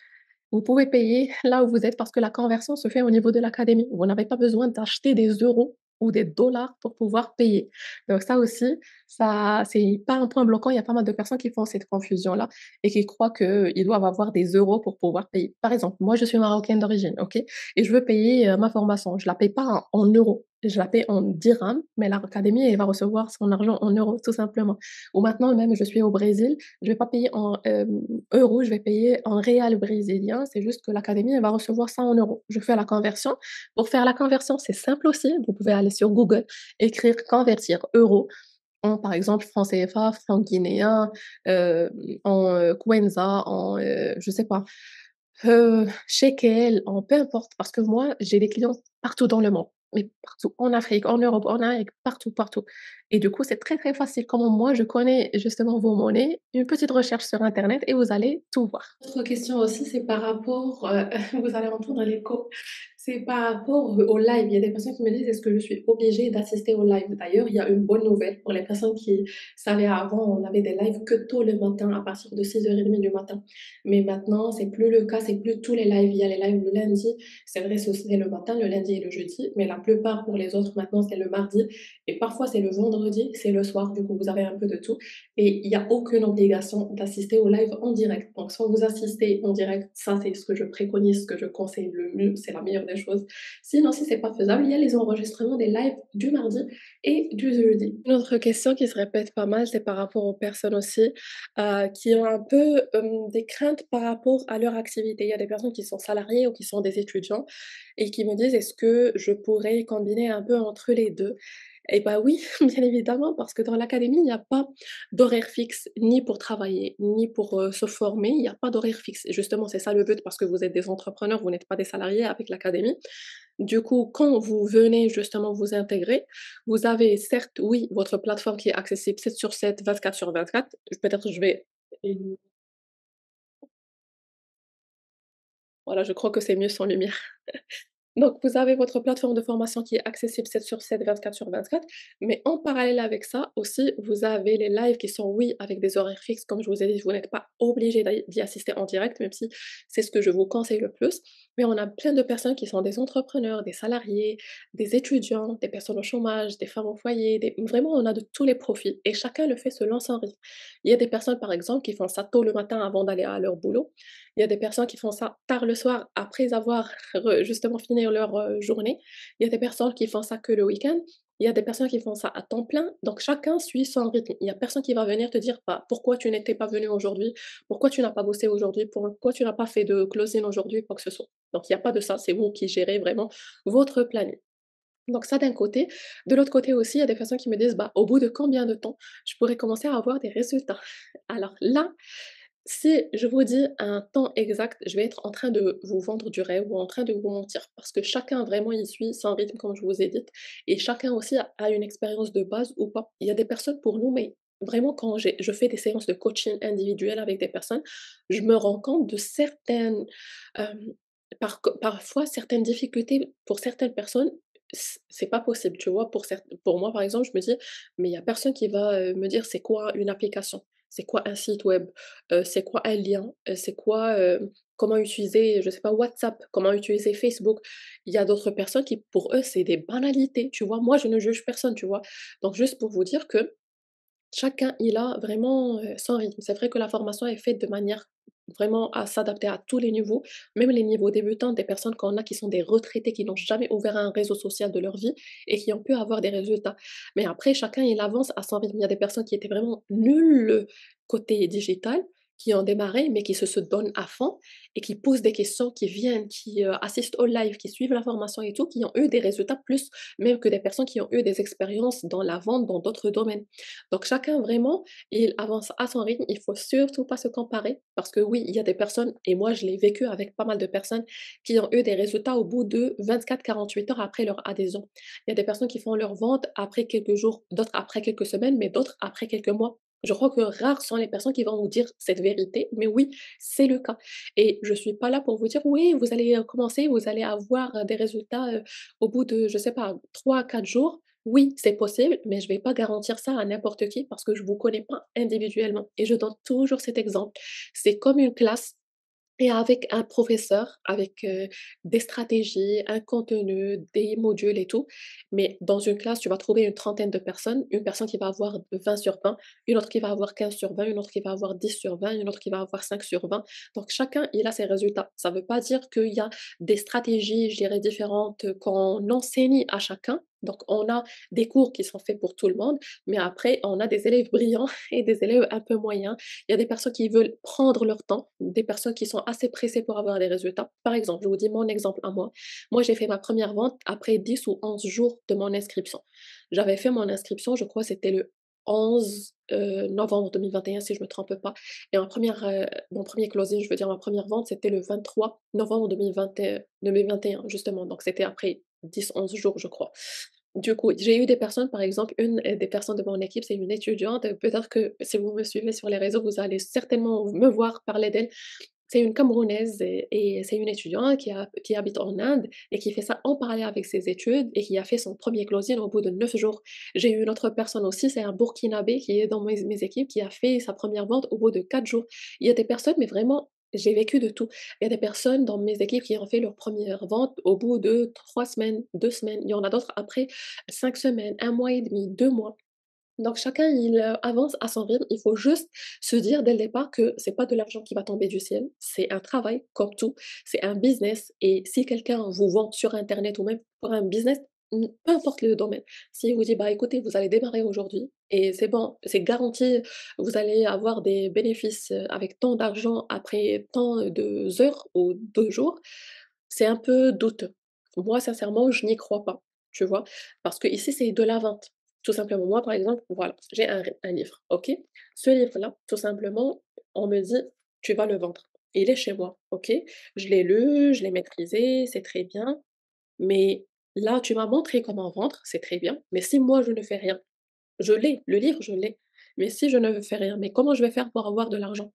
vous pouvez payer là où vous êtes parce que la conversion se fait au niveau de l'académie. Vous n'avez pas besoin d'acheter des euros ou des dollars pour pouvoir payer. Donc ça aussi, ça c'est pas un point bloquant. Il y a pas mal de personnes qui font cette confusion-là et qui croient qu'ils doivent avoir des euros pour pouvoir payer. Par exemple, moi, je suis marocaine d'origine, OK? Et je veux payer, ma formation. Je la paye pas en euros, je la paye en dirhams, mais l'académie, elle va recevoir son argent en euros, tout simplement. Ou maintenant, même, je suis au Brésil, je vais pas payer en, euros, je vais payer en réal brésilien. C'est juste que l'académie, elle va recevoir ça en euros. Je fais la conversion. Pour faire la conversion, c'est simple aussi. Vous pouvez aller sur Google, écrire convertir euros en, par exemple, franc CFA, franc guinéen, en, kwanza, en, je sais pas, shekel, en peu importe. Parce que moi, j'ai des clients partout dans le monde, mais partout, en Afrique, en Europe, en Amérique, partout, partout. Et du coup, c'est très, très facile. Comme moi, je connais justement vos monnaies, une petite recherche sur internet et vous allez tout voir. Autre question aussi, c'est par rapport, vous allez entendre l'écho, c'est par rapport au live. Il y a des personnes qui me disent: «Est-ce que je suis obligée d'assister au live?» D'ailleurs, il y a une bonne nouvelle pour les personnes qui savaient avant, on avait des lives que tôt le matin, à partir de 6h30 du matin. Mais maintenant, c'est plus le cas, c'est plus tous les lives. Il y a les lives le lundi, c'est vrai, c'est le matin, le lundi et le jeudi, mais la plupart pour les autres maintenant, c'est le mardi et parfois c'est le vendredi, c'est le soir. Du coup, vous avez un peu de tout et il y a aucune obligation d'assister au live en direct. Donc, soit vous assistez en direct, ça c'est ce que je préconise, ce que je conseille le mieux, c'est la meilleure des choses. Sinon, si c'est pas faisable, il y a les enregistrements des lives du mardi et du jeudi. Une autre question qui se répète pas mal, c'est par rapport aux personnes aussi qui ont un peu, des craintes par rapport à leur activité. Il y a des personnes qui sont salariées ou qui sont des étudiants et qui me disent: «Est-ce que je pourrais combiner un peu entre les 2?» Et bah, oui, bien évidemment, parce que dans l'académie, il n'y a pas d'horaire fixe, ni pour travailler, ni pour, se former, il y a pas d'horaire fixe. Et justement, c'est ça le but parce que vous êtes des entrepreneurs, vous n'êtes pas des salariés avec l'académie. Du coup, quand vous venez justement vous intégrer, vous avez certes, oui, votre plateforme qui est accessible 7/7, 24/24. Peut-être je vais voilà, je crois que c'est mieux sans lumière. Donc, vous avez votre plateforme de formation qui est accessible 7/7, 24/24, mais en parallèle avec ça aussi, vous avez les lives qui sont, oui, avec des horaires fixes. Comme je vous ai dit, vous n'êtes pas obligé d'y assister en direct, même si c'est ce que je vous conseille le plus. Mais on a plein de personnes qui sont des entrepreneurs, des salariés, des étudiants, des personnes au chômage, des femmes au foyer, vraiment, on a de tous les profils et chacun le fait selon son rythme. Il y a des personnes, par exemple, qui font ça tôt le matin avant d'aller à leur boulot. Il y a des personnes qui font ça tard le soir après avoir justement fini leur journée. Il y a des personnes qui font ça que le week-end. Il y a des personnes qui font ça à temps plein. Donc chacun suit son rythme. Il y a personne qui va venir te dire bah, pourquoi tu n'étais pas venu aujourd'hui, pourquoi tu n'as pas bossé aujourd'hui, pourquoi tu n'as pas fait de closing aujourd'hui, quoi que ce soit. Donc il n'y a pas de ça, c'est vous qui gérez vraiment votre planning. Donc ça d'un côté. De l'autre côté aussi, il y a des personnes qui me disent bah, au bout de combien de temps je pourrais commencer à avoir des résultats. Alors là, si je vous dis un temps exact, je vais être en train de vous vendre du rêve ou en train de vous mentir parce que chacun vraiment y suit son rythme comme je vous ai dit et chacun aussi a une expérience de base ou pas. Il y a des personnes pour nous, mais vraiment quand je fais des séances de coaching individuel avec des personnes, je me rends compte de certaines, hem, parfois certaines difficultés pour certaines personnes, c'est pas possible, tu vois? Pour moi, par exemple, je me dis: «Mais il y a personne qui va, me dire c'est quoi une application, c'est quoi un site web, c'est quoi un lien, c'est quoi, comment utiliser, je sais pas, WhatsApp, comment utiliser Facebook». Il y a d'autres personnes qui, pour eux, c'est des banalités, tu vois? Moi, je ne juge personne, tu vois? Donc juste pour vous dire que chacun, il a vraiment, son rythme. C'est vrai que la formation est faite de manière vraiment à s'adapter à tous les niveaux, même les niveaux débutants, des personnes qu'on a qui sont des retraités, qui n'ont jamais ouvert un réseau social de leur vie et qui ont pu avoir des résultats. Mais après, chacun, il avance à son rythme. Il y a des personnes qui étaient vraiment nulles côté digital, qui ont démarré, mais qui se donnent à fond et qui posent des questions, qui viennent, qui, assistent au live, qui suivent la formation et tout, qui ont eu des résultats plus même que des personnes qui ont eu des expériences dans la vente, dans d'autres domaines. Donc chacun vraiment, il avance à son rythme, il faut surtout pas se comparer parce que oui, il y a des personnes et moi je l'ai vécu avec pas mal de personnes qui ont eu des résultats au bout de 24-48 heures après leur adhésion. Il y a des personnes qui font leur vente après quelques jours, d'autres après quelques semaines, mais d'autres après quelques mois. Je crois que rares sont les personnes qui vont vous dire cette vérité, mais oui, c'est le cas. Et je suis pas là pour vous dire: «Oui, vous allez, commencer, vous allez avoir, des résultats, au bout de, je sais pas, 3 à 4 jours». Oui, c'est possible, mais je vais pas garantir ça à n'importe qui parce que je vous connais pas individuellement et je donne toujours cet exemple. C'est comme une classe et avec un professeur, avec, des stratégies, un contenu, des modules et tout. Mais dans une classe, tu vas trouver une trentaine de personnes, une personne qui va avoir 20/20, une autre qui va avoir 15/20, une autre qui va avoir 10/20, une autre qui va avoir 5/20. Donc chacun, il a ses résultats. Ça veut pas dire qu'il y a des stratégies, je dirais, différentes, qu'on enseigne à chacun. Donc on a des cours qui sont faits pour tout le monde, mais après on a des élèves brillants et des élèves un peu moyens. Il y a des personnes qui veulent prendre leur temps, des personnes qui sont assez pressées pour avoir des résultats. Par exemple, je vous dis mon exemple à moi. Moi, j'ai fait ma première vente après 10 ou 11 jours de mon inscription. J'avais fait mon inscription, je crois c'était le 11, novembre 2021 si je me trompe pas et mon premier closing, je veux dire ma première vente, c'était le 23 novembre 2021 justement, donc c'était après 10-11 jours, je crois. Du coup, j'ai eu des personnes, par exemple, une, des personnes de mon équipe, c'est une étudiante, peut-être que si vous me suivez sur les réseaux, vous allez certainement me voir parler d'elle. C'est une Camerounaise et c'est une étudiante qui habite en Inde et qui fait ça en parallèle avec ses études et qui a fait son premier closing au bout de 9 jours. J'ai eu une autre personne aussi, c'est un Burkinabé qui est dans mes équipes, qui a fait sa première vente au bout de 4 jours. Il y a des personnes, mais vraiment, j'ai vécu de tout. Il y a des personnes dans mes équipes qui ont fait leur première vente au bout de 3 semaines, 2 semaines. Il y en a d'autres après 5 semaines, 1 mois et demi, 2 mois. Donc chacun, il, avance à son rythme. Il faut juste se dire dès le départ que c'est pas de l'argent qui va tomber du ciel, c'est un travail comme tout, c'est un business et si quelqu'un vous vend sur internet ou même pour un business, peu importe le domaine, s'il vous dit: «Bah, écoutez, vous allez démarrer aujourd'hui et c'est bon, c'est garanti, vous allez avoir des bénéfices, avec tant d'argent après tant de heures ou de jours», c'est un peu douteux. Moi, sincèrement, je n'y crois pas, tu vois? Parce que ici, c'est de la vente. Tout simplement, moi, par exemple, voilà, j'ai un livre, OK? Ce livre-là, tout simplement, on me dit: «Tu vas le vendre». Il est chez moi, OK? Je l'ai lu, je l'ai maîtrisé, c'est très bien, mais là, tu m'as montré comment vendre, c'est très bien, mais si moi, je ne fais rien, je l'ai, le livre, je l'ai, mais si je ne fais rien, mais comment je vais faire pour avoir de l'argent?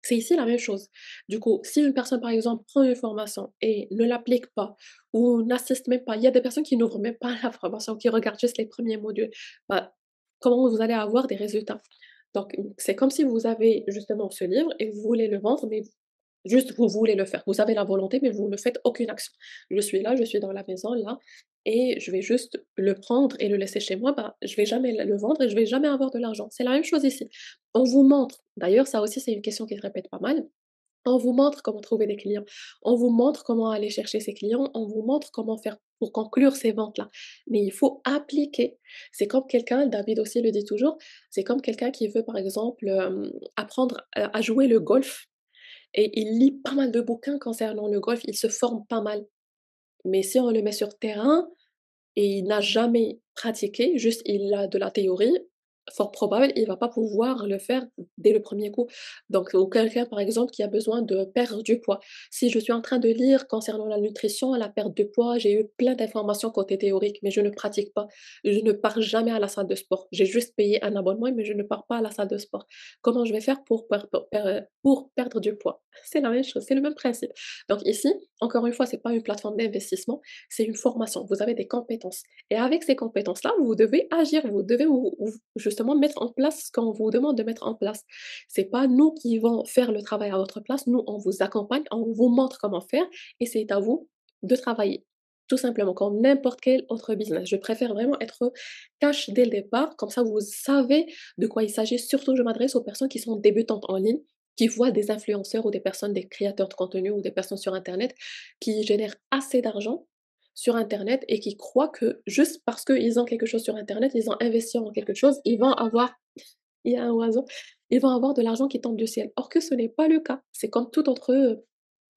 C'est ici la même chose. Du coup, si une personne, par exemple, prend une formation et ne l'applique pas ou n'assiste même pas, il y a des personnes qui n'ouvrent même pas la formation, qui regardent juste les premiers modules. Bah, comment vous allez avoir des résultats? Donc, c'est comme si vous avez justement ce livre et vous voulez le vendre, mais juste vous voulez le faire. Vous avez la volonté, mais vous ne faites aucune action. Je suis là, je suis dans la maison là et je vais juste le prendre et le laisser chez moi, bah, je vais jamais le vendre et je vais jamais avoir de l'argent. C'est la même chose ici. On vous montre d'ailleurs ça aussi c'est une question qui se répète pas mal. On vous montre comment trouver des clients, on vous montre comment aller chercher ces clients, on vous montre comment faire pour conclure ces ventes-là. Mais il faut appliquer. C'est comme quelqu'un, David aussi le dit toujours, c'est comme quelqu'un qui veut par exemple, apprendre à jouer le golf et il lit pas mal de bouquins concernant le golf, il se forme pas mal. Mais si on le met sur terrain et il n'a jamais pratiqué, juste il a de la théorie, fort probable, il va pas pouvoir le faire dès le premier coup. Donc ou quelqu'un, par exemple, qui a besoin de perdre du poids. Si je suis en train de lire concernant la nutrition, la perte de poids, j'ai eu plein d'informations côté théorique, mais je ne pratique pas. Je ne pars jamais à la salle de sport. J'ai juste payé un abonnement, mais je ne pars pas à la salle de sport. Comment je vais faire pour perdre du poids? C'est la même chose, c'est le même principe. Donc ici, encore une fois, c'est pas une plateforme d'investissement, c'est une formation. Vous avez des compétences. Et avec ces compétences-là, vous devez agir, vous devez justement mettre en place ce qu'on vous demande de mettre en place. C'est pas nous qui vont faire le travail à votre place, nous, on vous accompagne, on vous montre comment faire et c'est à vous de travailler. Tout simplement, comme n'importe quel autre business. Je préfère vraiment être cash dès le départ, comme ça vous savez de quoi il s'agit. Surtout, je m'adresse aux personnes qui sont débutantes en ligne, qui voient des influenceurs ou des personnes, des créateurs de contenu ou des personnes sur Internet qui génèrent assez d'argent sur internet et qui croient que juste parce qu'ils ont quelque chose sur internet, ils ont investi en quelque chose, ils vont avoir il y a un oiseau, ils vont avoir de l'argent qui tombe du ciel. Or que ce n'est pas le cas. C'est comme tout autre,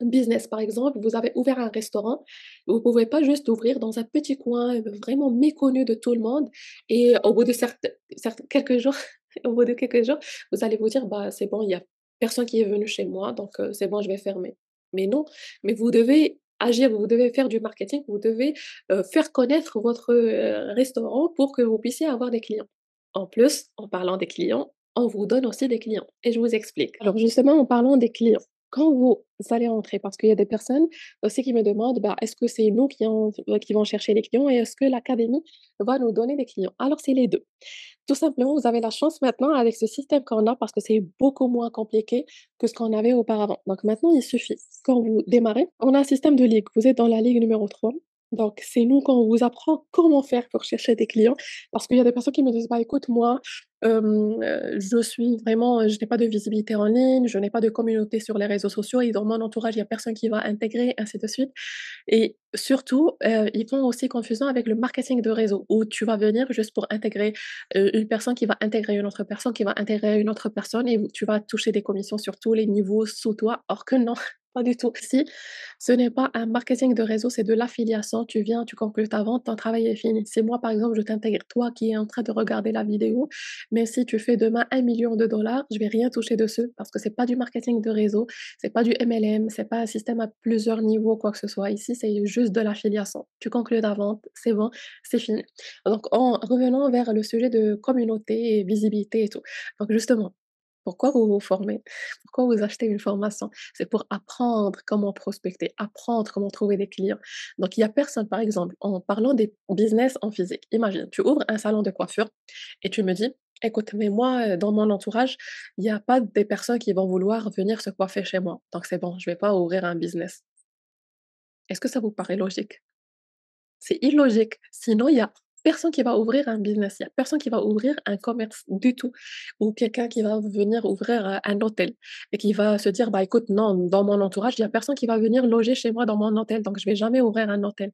business. Par exemple, vous avez ouvert un restaurant, vous pouvez pas juste ouvrir dans un petit coin, vraiment méconnu de tout le monde et au bout de quelques jours au bout de quelques jours, vous allez vous dire: «Bah, c'est bon, il y a personne qui est venu chez moi, donc c'est bon, je vais fermer». Mais non, mais vous devez agir, vous devez faire du marketing, vous devez, faire connaître votre, restaurant pour que vous puissiez avoir des clients. En plus, en parlant des clients, on vous donne aussi des clients et je vous explique. Alors justement, en parlant des clients, quand vous allez rentrer, parce qu'il y a des personnes aussi qui me demandent, bah, est-ce que c'est nous qui vont chercher les clients et est-ce que l'académie va nous donner des clients? Alors c'est les 2. Tout simplement, vous avez la chance maintenant avec ce système qu'on a parce que c'est beaucoup moins compliqué que ce qu'on avait auparavant. Donc maintenant, il suffit, quand vous démarrez, on a un système de ligue. Vous êtes dans la ligue numéro 3. Donc c'est nous qu'on vous apprend comment faire pour chercher des clients. Parce qu'il y a des personnes qui me disent: «Bah, écoute, moi, je suis vraiment, je n'ai pas de visibilité en ligne, je n'ai pas de communauté sur les réseaux sociaux et dans mon entourage, il y a personne qui va intégrer», ainsi de suite. Et surtout, ils font aussi confusion avec le marketing de réseau, où tu vas venir juste pour intégrer, une personne qui va intégrer une autre personne, qui va intégrer une autre personne et tu vas toucher des commissions sur tous les niveaux sous toi, or que non, pas du tout. Si ce n'est pas un marketing de réseau, c'est de l'affiliation. Tu viens, tu conclus ta vente, ton travail est fini. C'est moi, par exemple, je t'intègre, toi qui es en train de regarder la vidéo, mais si tu fais demain 1 million de dollars, je vais rien toucher dessus parce que c'est pas du marketing de réseau, c'est pas du MLM, c'est pas un système à plusieurs niveaux, quoi que ce soit. Ici, c'est juste de l'affiliation. Tu conclus ta vente, c'est bon, c'est fini. Donc, en revenant vers le sujet de communauté et visibilité et tout. Donc, justement, pourquoi vous vous formez? Pourquoi vous achetez une formation? C'est pour apprendre comment prospecter, apprendre comment trouver des clients. Donc, il y a personne, par exemple, en parlant des business en physique. Imagine, tu ouvres un salon de coiffure et tu me dis: «Écoute, mais moi, dans mon entourage, il y a pas des personnes qui vont vouloir venir se coiffer chez moi, donc c'est bon, je vais pas ouvrir un business». Est-ce que ça vous paraît logique? C'est illogique. Sinon, il y a personne qui va ouvrir un business, il y a personne qui va ouvrir un commerce du tout. Ou quelqu'un qui va venir ouvrir, un hôtel et qui va se dire: «Bah, écoute, non, dans mon entourage, il y a personne qui va venir loger chez moi dans mon hôtel, donc je vais jamais ouvrir un hôtel».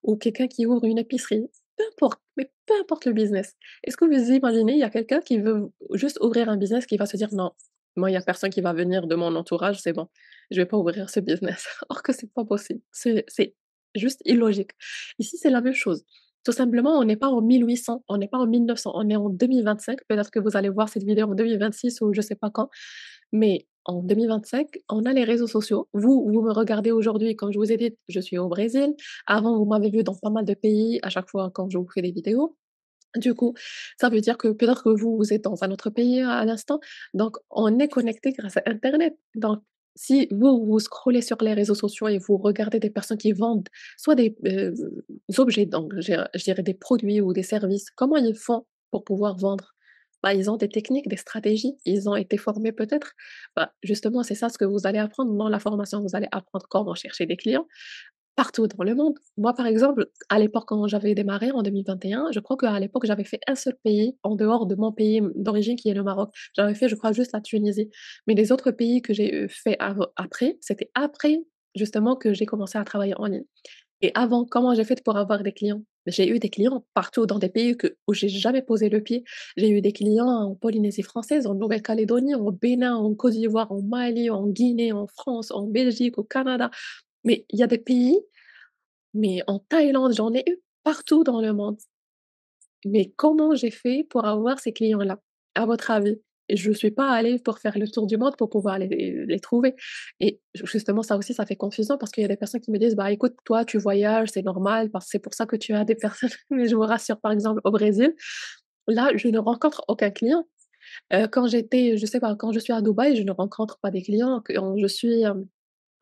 Ou quelqu'un qui ouvre une épicerie, peu importe, mais peu importe le business. Est-ce que vous imaginez, il y a quelqu'un qui veut juste ouvrir un business qui va se dire: «Non, moi, il y a personne qui va venir de mon entourage, c'est bon, je vais pas ouvrir ce business». Or que c'est pas possible. C'est juste illogique. Ici, c'est la même chose. Tout simplement, on n'est pas en 1800, on n'est pas en 1900, on est en 2025. Peut-être que vous allez voir cette vidéo en 2026 ou je sais pas quand, mais en 2025, on a les réseaux sociaux. Vous me regardez aujourd'hui, comme je vous ai dit, je suis au Brésil. Avant, vous m'avez vu dans pas mal de pays à chaque fois quand je vous fais des vidéos. Du coup, ça veut dire que peut-être que vous, vous êtes dans un autre pays à l'instant. Donc, on est connecté grâce à Internet. Donc, si vous scrollez sur les réseaux sociaux et vous regardez des personnes qui vendent soit des objets, donc je dirais des produits ou des services, comment ils font pour pouvoir vendre? Bah, ils ont des techniques, des stratégies, ils ont été formés peut-être. Bah, justement, c'est ça ce que vous allez apprendre dans la formation. Vous allez apprendre comment chercher des clients, partout dans le monde. Moi, par exemple, à l'époque, quand j'avais démarré en 2021, je crois qu'à l'époque, j'avais fait un seul pays en dehors de mon pays d'origine qui est le Maroc. J'avais fait, je crois, juste la Tunisie. Mais les autres pays que j'ai, fait après, c'était après justement que j'ai commencé à travailler en ligne. Et avant, comment j'ai fait pour avoir des clients? J'ai eu des clients partout dans des pays où j'ai jamais posé le pied. J'ai eu des clients en Polynésie française, en Nouvelle-Calédonie, au Bénin, en Côte d'Ivoire, en Mali, en Guinée, en France, en Belgique, au Canada. Mais il y a des pays, mais en Thaïlande, j'en ai eu partout dans le monde. Mais comment j'ai fait pour avoir ces clients-là, à votre avis? Je suis pas allée pour faire le tour du monde pour pouvoir les trouver et justement ça aussi, ça fait confusion parce qu'il y a des personnes qui me disent: «Bah, écoute, toi, tu voyages, c'est normal parce que c'est pour ça que tu as des personnes» mais je vous rassure, par exemple, au Brésil, là, je ne rencontre aucun client. Quand j'étais, je sais pas, quand je suis à Dubaï, je ne rencontre pas des clients. Quand je suis,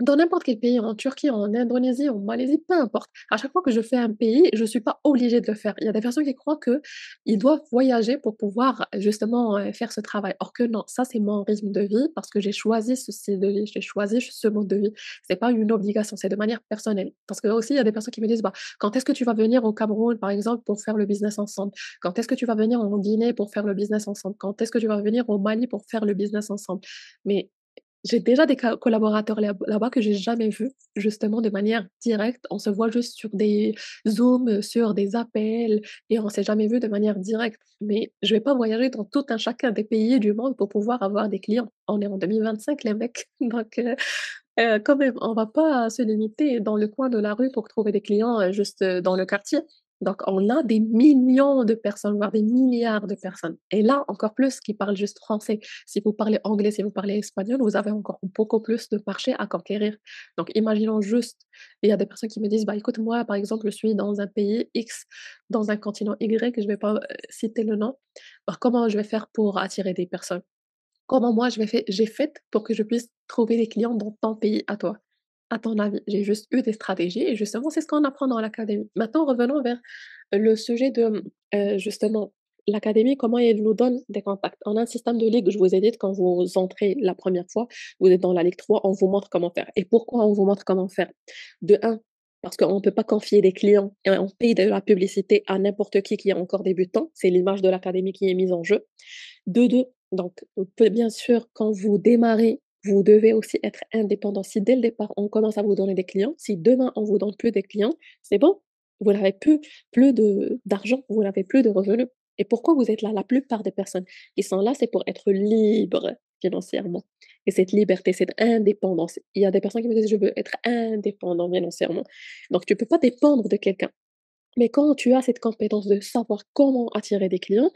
dans n'importe quel pays, en Turquie, en Indonésie, en Malaisie, peu importe. À chaque fois que je fais un pays, je suis pas obligée de le faire. Il y a des personnes qui croient qu'ils doivent voyager pour pouvoir justement, faire ce travail. Or que non, ça c'est mon rythme de vie parce que j'ai choisi ce style de vie, j'ai choisi ce mode de vie. C'est pas une obligation, c'est de manière personnelle. Parce que aussi, il y a des personnes qui me disent: «Bah, quand est-ce que tu vas venir au Cameroun, par exemple, pour faire le business ensemble? Quand est-ce que tu vas venir en Guinée pour faire le business ensemble? Quand est-ce que tu vas venir au Mali pour faire le business ensemble?» Mais j'ai déjà des collaborateurs là-bas que j'ai jamais vus, justement de manière directe. On se voit juste sur des Zooms, sur des appels et on s'est jamais vu de manière directe. Mais je vais pas voyager dans tout un chacun des pays du monde pour pouvoir avoir des clients. On est en 2025 les mecs, donc quand même, on va pas se limiter dans le coin de la rue pour trouver des clients, juste, dans le quartier. Donc on a des millions de personnes, voire des milliards de personnes et là, encore plus qui parlent juste français. Si vous parlez anglais, si vous parlez espagnol, vous avez encore beaucoup plus de marché à conquérir. Donc imaginons juste, il y a des personnes qui me disent: «Bah, écoute, moi, par exemple, je suis dans un pays X, dans un continent Y», je vais pas, citer le nom. Alors comment je vais faire pour attirer des personnes? Comment moi j'ai fait pour que je puisse trouver des clients dans ton pays à toi? À ton avis? J'ai juste eu des stratégies et justement, c'est ce qu'on apprend dans l'académie. Maintenant, revenons vers le sujet de, justement, l'académie, comment elle nous donne des contacts. On a un système de ligue, je vous ai dit quand vous entrez la première fois, vous êtes dans la ligue 3, on vous montre comment faire. Et pourquoi on vous montre comment faire? De un, parce qu'on ne peut pas confier des clients et on paye de la publicité à n'importe qui est encore débutant. C'est l'image de l'académie qui est mise en jeu. De 2, donc bien sûr, quand vous démarrez, vous devez aussi être indépendant. Si dès le départ, on commence à vous donner des clients, si demain on vous donne plus des clients, c'est bon, vous n'avez plus de d'argent, vous n'avez plus de revenus et pourquoi vous êtes là? La plupart des personnes qui sont là, c'est pour être libres financièrement et cette liberté, cette indépendance. Il y a des personnes qui me disent: «Je veux être indépendant financièrement». Donc tu peux pas dépendre de quelqu'un. Mais quand tu as cette compétence de savoir comment attirer des clients,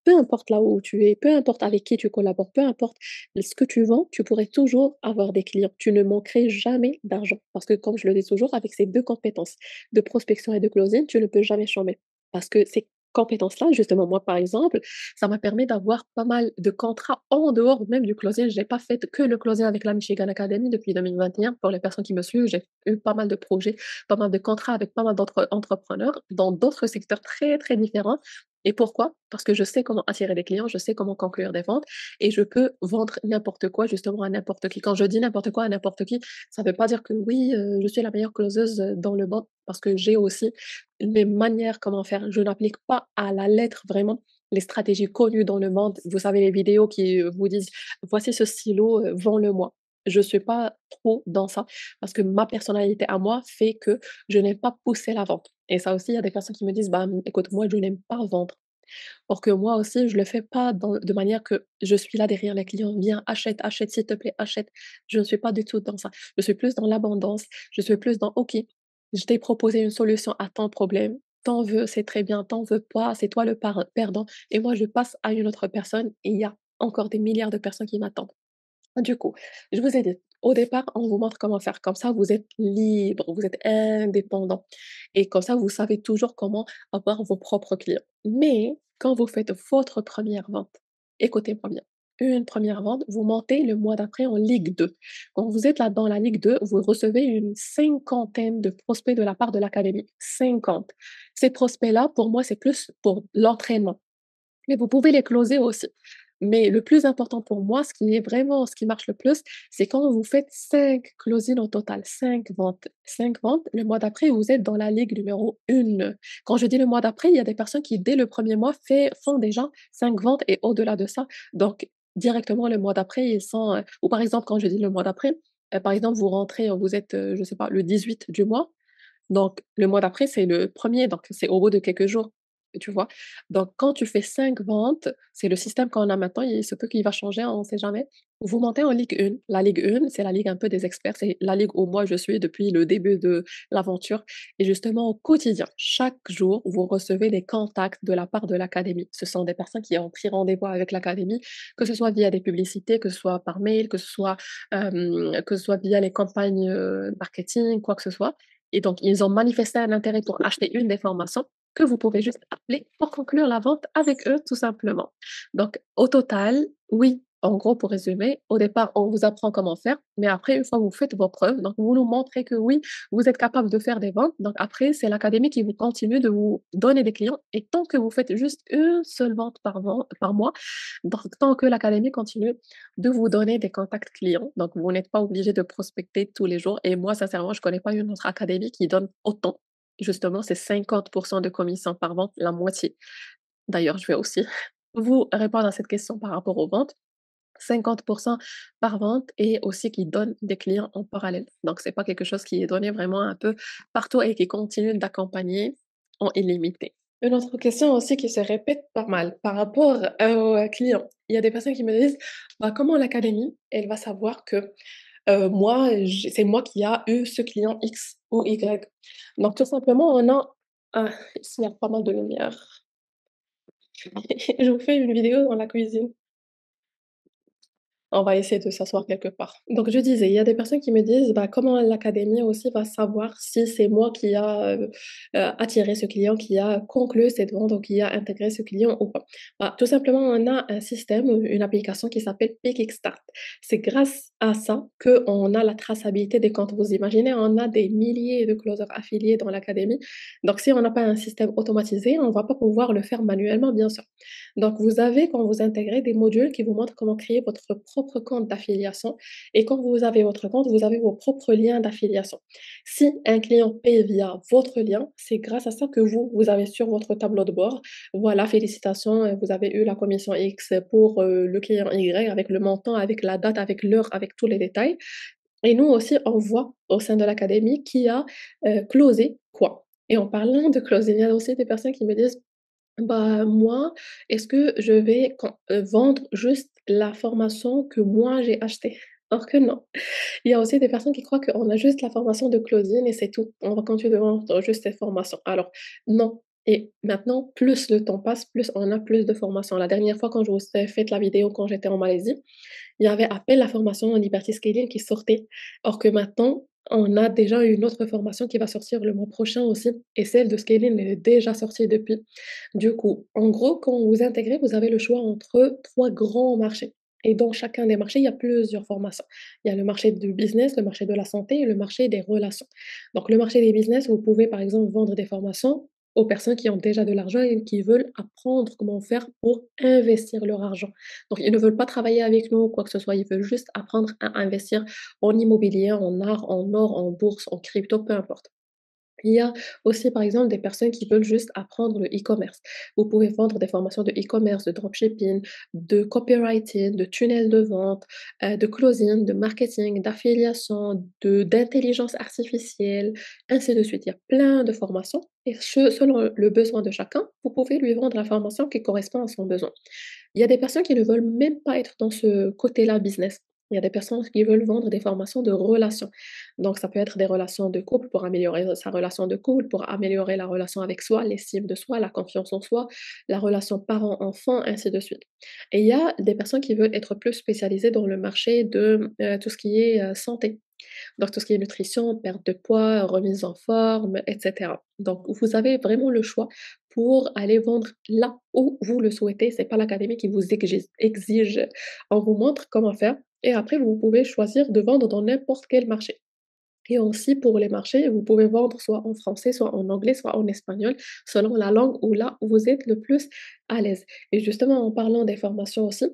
peu importe là où tu es, peu importe avec qui tu collabores, peu importe ce que tu vends, tu pourrais toujours avoir des clients. Tu ne manquerais jamais d'argent. Parce que comme je le dis toujours, avec ces 2 compétences de prospection et de closing, tu ne peux jamais chômer. Parce que ces compétences-là, justement, moi, par exemple, ça m'a permis d'avoir pas mal de contrats en dehors même du closing. J'ai pas fait que le closing avec la Michigan Academy depuis 2021. Pour les personnes qui me suivent, j'ai eu pas mal de projets, pas mal de contrats avec pas mal d'autres entrepreneurs dans d'autres secteurs très, très différents. Et pourquoi? Parce que je sais comment attirer des clients, je sais comment conclure des ventes et je peux vendre n'importe quoi justement à n'importe qui. Quand je dis n'importe quoi à n'importe qui, ça ne veut pas dire que oui, je suis la meilleure closeuse dans le monde parce que j'ai aussi mes manières comment faire. Je n'applique pas à la lettre vraiment les stratégies connues dans le monde. Vous savez les vidéos qui, vous disent: «Voici ce stylo, vends-le-moi». Je suis pas trop dans ça parce que ma personnalité à moi fait que je n'aime pas pousser la vente et ça aussi, il y a des personnes qui me disent: «Bah, écoute, moi, je n'aime pas vendre». Or que moi aussi, je le fais pas de manière que je suis là derrière les clients: «Viens, achète, achète, s'il te plaît, achète». Je ne suis pas du tout dans ça. Je suis plus dans l'abondance, je suis plus dans: «OK, je t'ai proposé une solution à ton problème, tu veux, c'est très bien, tu veux pas, c'est toi le perdant et moi je passe à une autre personne et il y a encore des milliards de personnes qui m'attendent». Du coup, je vous ai dit, au départ, on vous montre comment faire. Comme ça, vous êtes libre, vous êtes indépendant. Et comme ça, vous savez toujours comment avoir vos propres clients. Mais quand vous faites votre première vente, écoutez-moi bien. Une première vente, vous montez le mois d'après en Ligue 2. Quand vous êtes là dans la Ligue 2, vous recevez une cinquantaine de prospects de la part de l'académie. 50. Ces prospects-là, pour moi, c'est plus pour l'entraînement. Mais vous pouvez les closer aussi. Mais le plus important pour moi, ce qui est vraiment ce qui marche le plus, c'est quand vous faites 5 closings au total, 5 ventes. 5 ventes, le mois d'après, vous êtes dans la ligue numéro 1. Quand je dis le mois d'après, il y a des personnes qui, dès le premier mois, font déjà 5 ventes et au-delà de ça. Donc, directement, le mois d'après, ils sont, ou par exemple, quand je dis le mois d'après, par exemple, vous rentrez, vous êtes, je sais pas, le 18 du mois. Donc, le mois d'après, c'est le premier, donc c'est au bout de quelques jours. tu vois? Donc quand tu fais 5 ventes, c'est le système qu'on a maintenant, il se peut qu'il va changer, on ne sait jamais. Vous montez en Ligue 1. La Ligue 1, c'est la ligue un peu des experts, c'est la ligue où moi je suis depuis le début de l'aventure et justement au quotidien, chaque jour, vous recevez des contacts de la part de l'académie. Ce sont des personnes qui ont pris rendez-vous avec l'académie, que ce soit via des publicités, que ce soit par mail, que ce soit via les campagnes, marketing, quoi que ce soit et donc ils ont manifesté un intérêt pour acheter une des formations que vous pouvez juste appeler pour conclure la vente avec eux, tout simplement. Donc au total, oui, en gros, pour résumer, au départ, on vous apprend comment faire, mais après, une fois que vous faites vos preuves, donc vous nous montrez que oui, vous êtes capable de faire des ventes. Donc après, c'est l'académie qui vous continue de vous donner des clients et tant que vous faites juste une seule vente par mois, donc tant que l'académie continue de vous donner des contacts clients, donc vous n'êtes pas obligé de prospecter tous les jours et moi, sincèrement, je connais pas une autre académie qui donne autant. Justement, c'est 50% de commission par vente, la moitié. D'ailleurs, je vais aussi vous répondre à cette question par rapport aux ventes. 50% par vente et aussi qui donne des clients en parallèle. Donc c'est pas quelque chose qui est donné vraiment un peu partout et qui continue d'accompagner en illimité. Une autre question aussi qui se répète pas mal par rapport aux clients. Il y a des personnes qui me disent: «Bah, comment l'académie, elle va savoir que, moi, c'est moi qui a eu ce client X ou Y?» Donc tout simplement, on a ici il y a pas mal de lumière. Je vous fais une vidéo dans la cuisine. On va essayer de s'asseoir quelque part. Donc je disais, il y a des personnes qui me disent: «Bah, comment l'académie aussi va savoir si c'est moi qui a, attiré ce client, qui a conclu cette vente ou qui a intégré ce client ou pas?» Bah, tout simplement, on a un système, une application qui s'appelle Pickstart. C'est grâce à ça qu'on a la traçabilité des comptes. Vous imaginez, on a des milliers de closers affiliés dans l'académie. Donc si on n'a pas un système automatisé, on ne va pas pouvoir le faire manuellement, bien sûr. Donc, vous avez, quand vous intégrez, des modules qui vous montrent comment créer votre propre compte d'affiliation. Et quand vous avez votre compte, vous avez vos propres liens d'affiliation. Si un client paye via votre lien, c'est grâce à ça que vous avez sur votre tableau de bord, voilà, félicitations, vous avez eu la commission X pour le client Y avec le montant, avec la date, avec l'heure, avec tous les détails. Et nous aussi, on voit au sein de l'académie qui a closé quoi. Et en parlant de closing, il y a aussi des personnes qui me disent: «Bah, moi, est-ce que je vais vendre juste la formation que moi j'ai achetée?» Or que non. Il y a aussi des personnes qui croient qu'on a juste la formation de closing et c'est tout. On va continuer de vendre juste cette formation. Alors non et maintenant, plus le temps passe, plus on a plus de formations. La dernière fois quand je vous ai fait la vidéo quand j'étais en Malaisie, il y avait à peine la formation en Liberty Scaling qui sortait. Or que maintenant, on a déjà une autre formation qui va sortir le mois prochain aussi et celle de Scaling est déjà sortie depuis. Du coup, en gros, quand vous intégrez, vous avez le choix entre 3 grands marchés et dans chacun des marchés, il y a plusieurs formations. Il y a le marché du business, le marché de la santé et le marché des relations. Donc le marché des business, vous pouvez par exemple vendre des formations aux personnes qui ont déjà de l'argent et qui veulent apprendre comment faire pour investir leur argent. Donc ils ne veulent pas travailler avec nous ou quoi que ce soit, ils veulent juste apprendre à investir en immobilier, en art, en or, en bourse, en crypto, peu importe. Il y a aussi, par exemple, des personnes qui veulent juste apprendre le e-commerce. Vous pouvez vendre des formations de e-commerce, de dropshipping, de copywriting, de tunnel de vente, de closing, de marketing, d'affiliation, d'intelligence artificielle, ainsi de suite. Il y a plein de formations et selon le besoin de chacun, vous pouvez lui vendre la formation qui correspond à son besoin. Il y a des personnes qui ne veulent même pas être dans ce côté-là business. Il y a des personnes qui veulent vendre des formations de relations. Donc, ça peut être des relations de couple pour améliorer sa relation de couple, pour améliorer la relation avec soi, l'estime de soi, la confiance en soi, la relation parent-enfant, ainsi de suite. Et il y a des personnes qui veulent être plus spécialisées dans le marché de tout ce qui est santé. Donc, tout ce qui est nutrition, perte de poids, remise en forme, etc. Donc, vous avez vraiment le choix pour aller vendre là où vous le souhaitez. C'est pas l'académie qui vous exige. On vous montre comment faire et après, vous pouvez choisir de vendre dans n'importe quel marché. Et aussi pour les marchés, vous pouvez vendre soit en français, soit en anglais, soit en espagnol, selon la langue où là où vous êtes le plus à l'aise. Et justement, en parlant des formations aussi,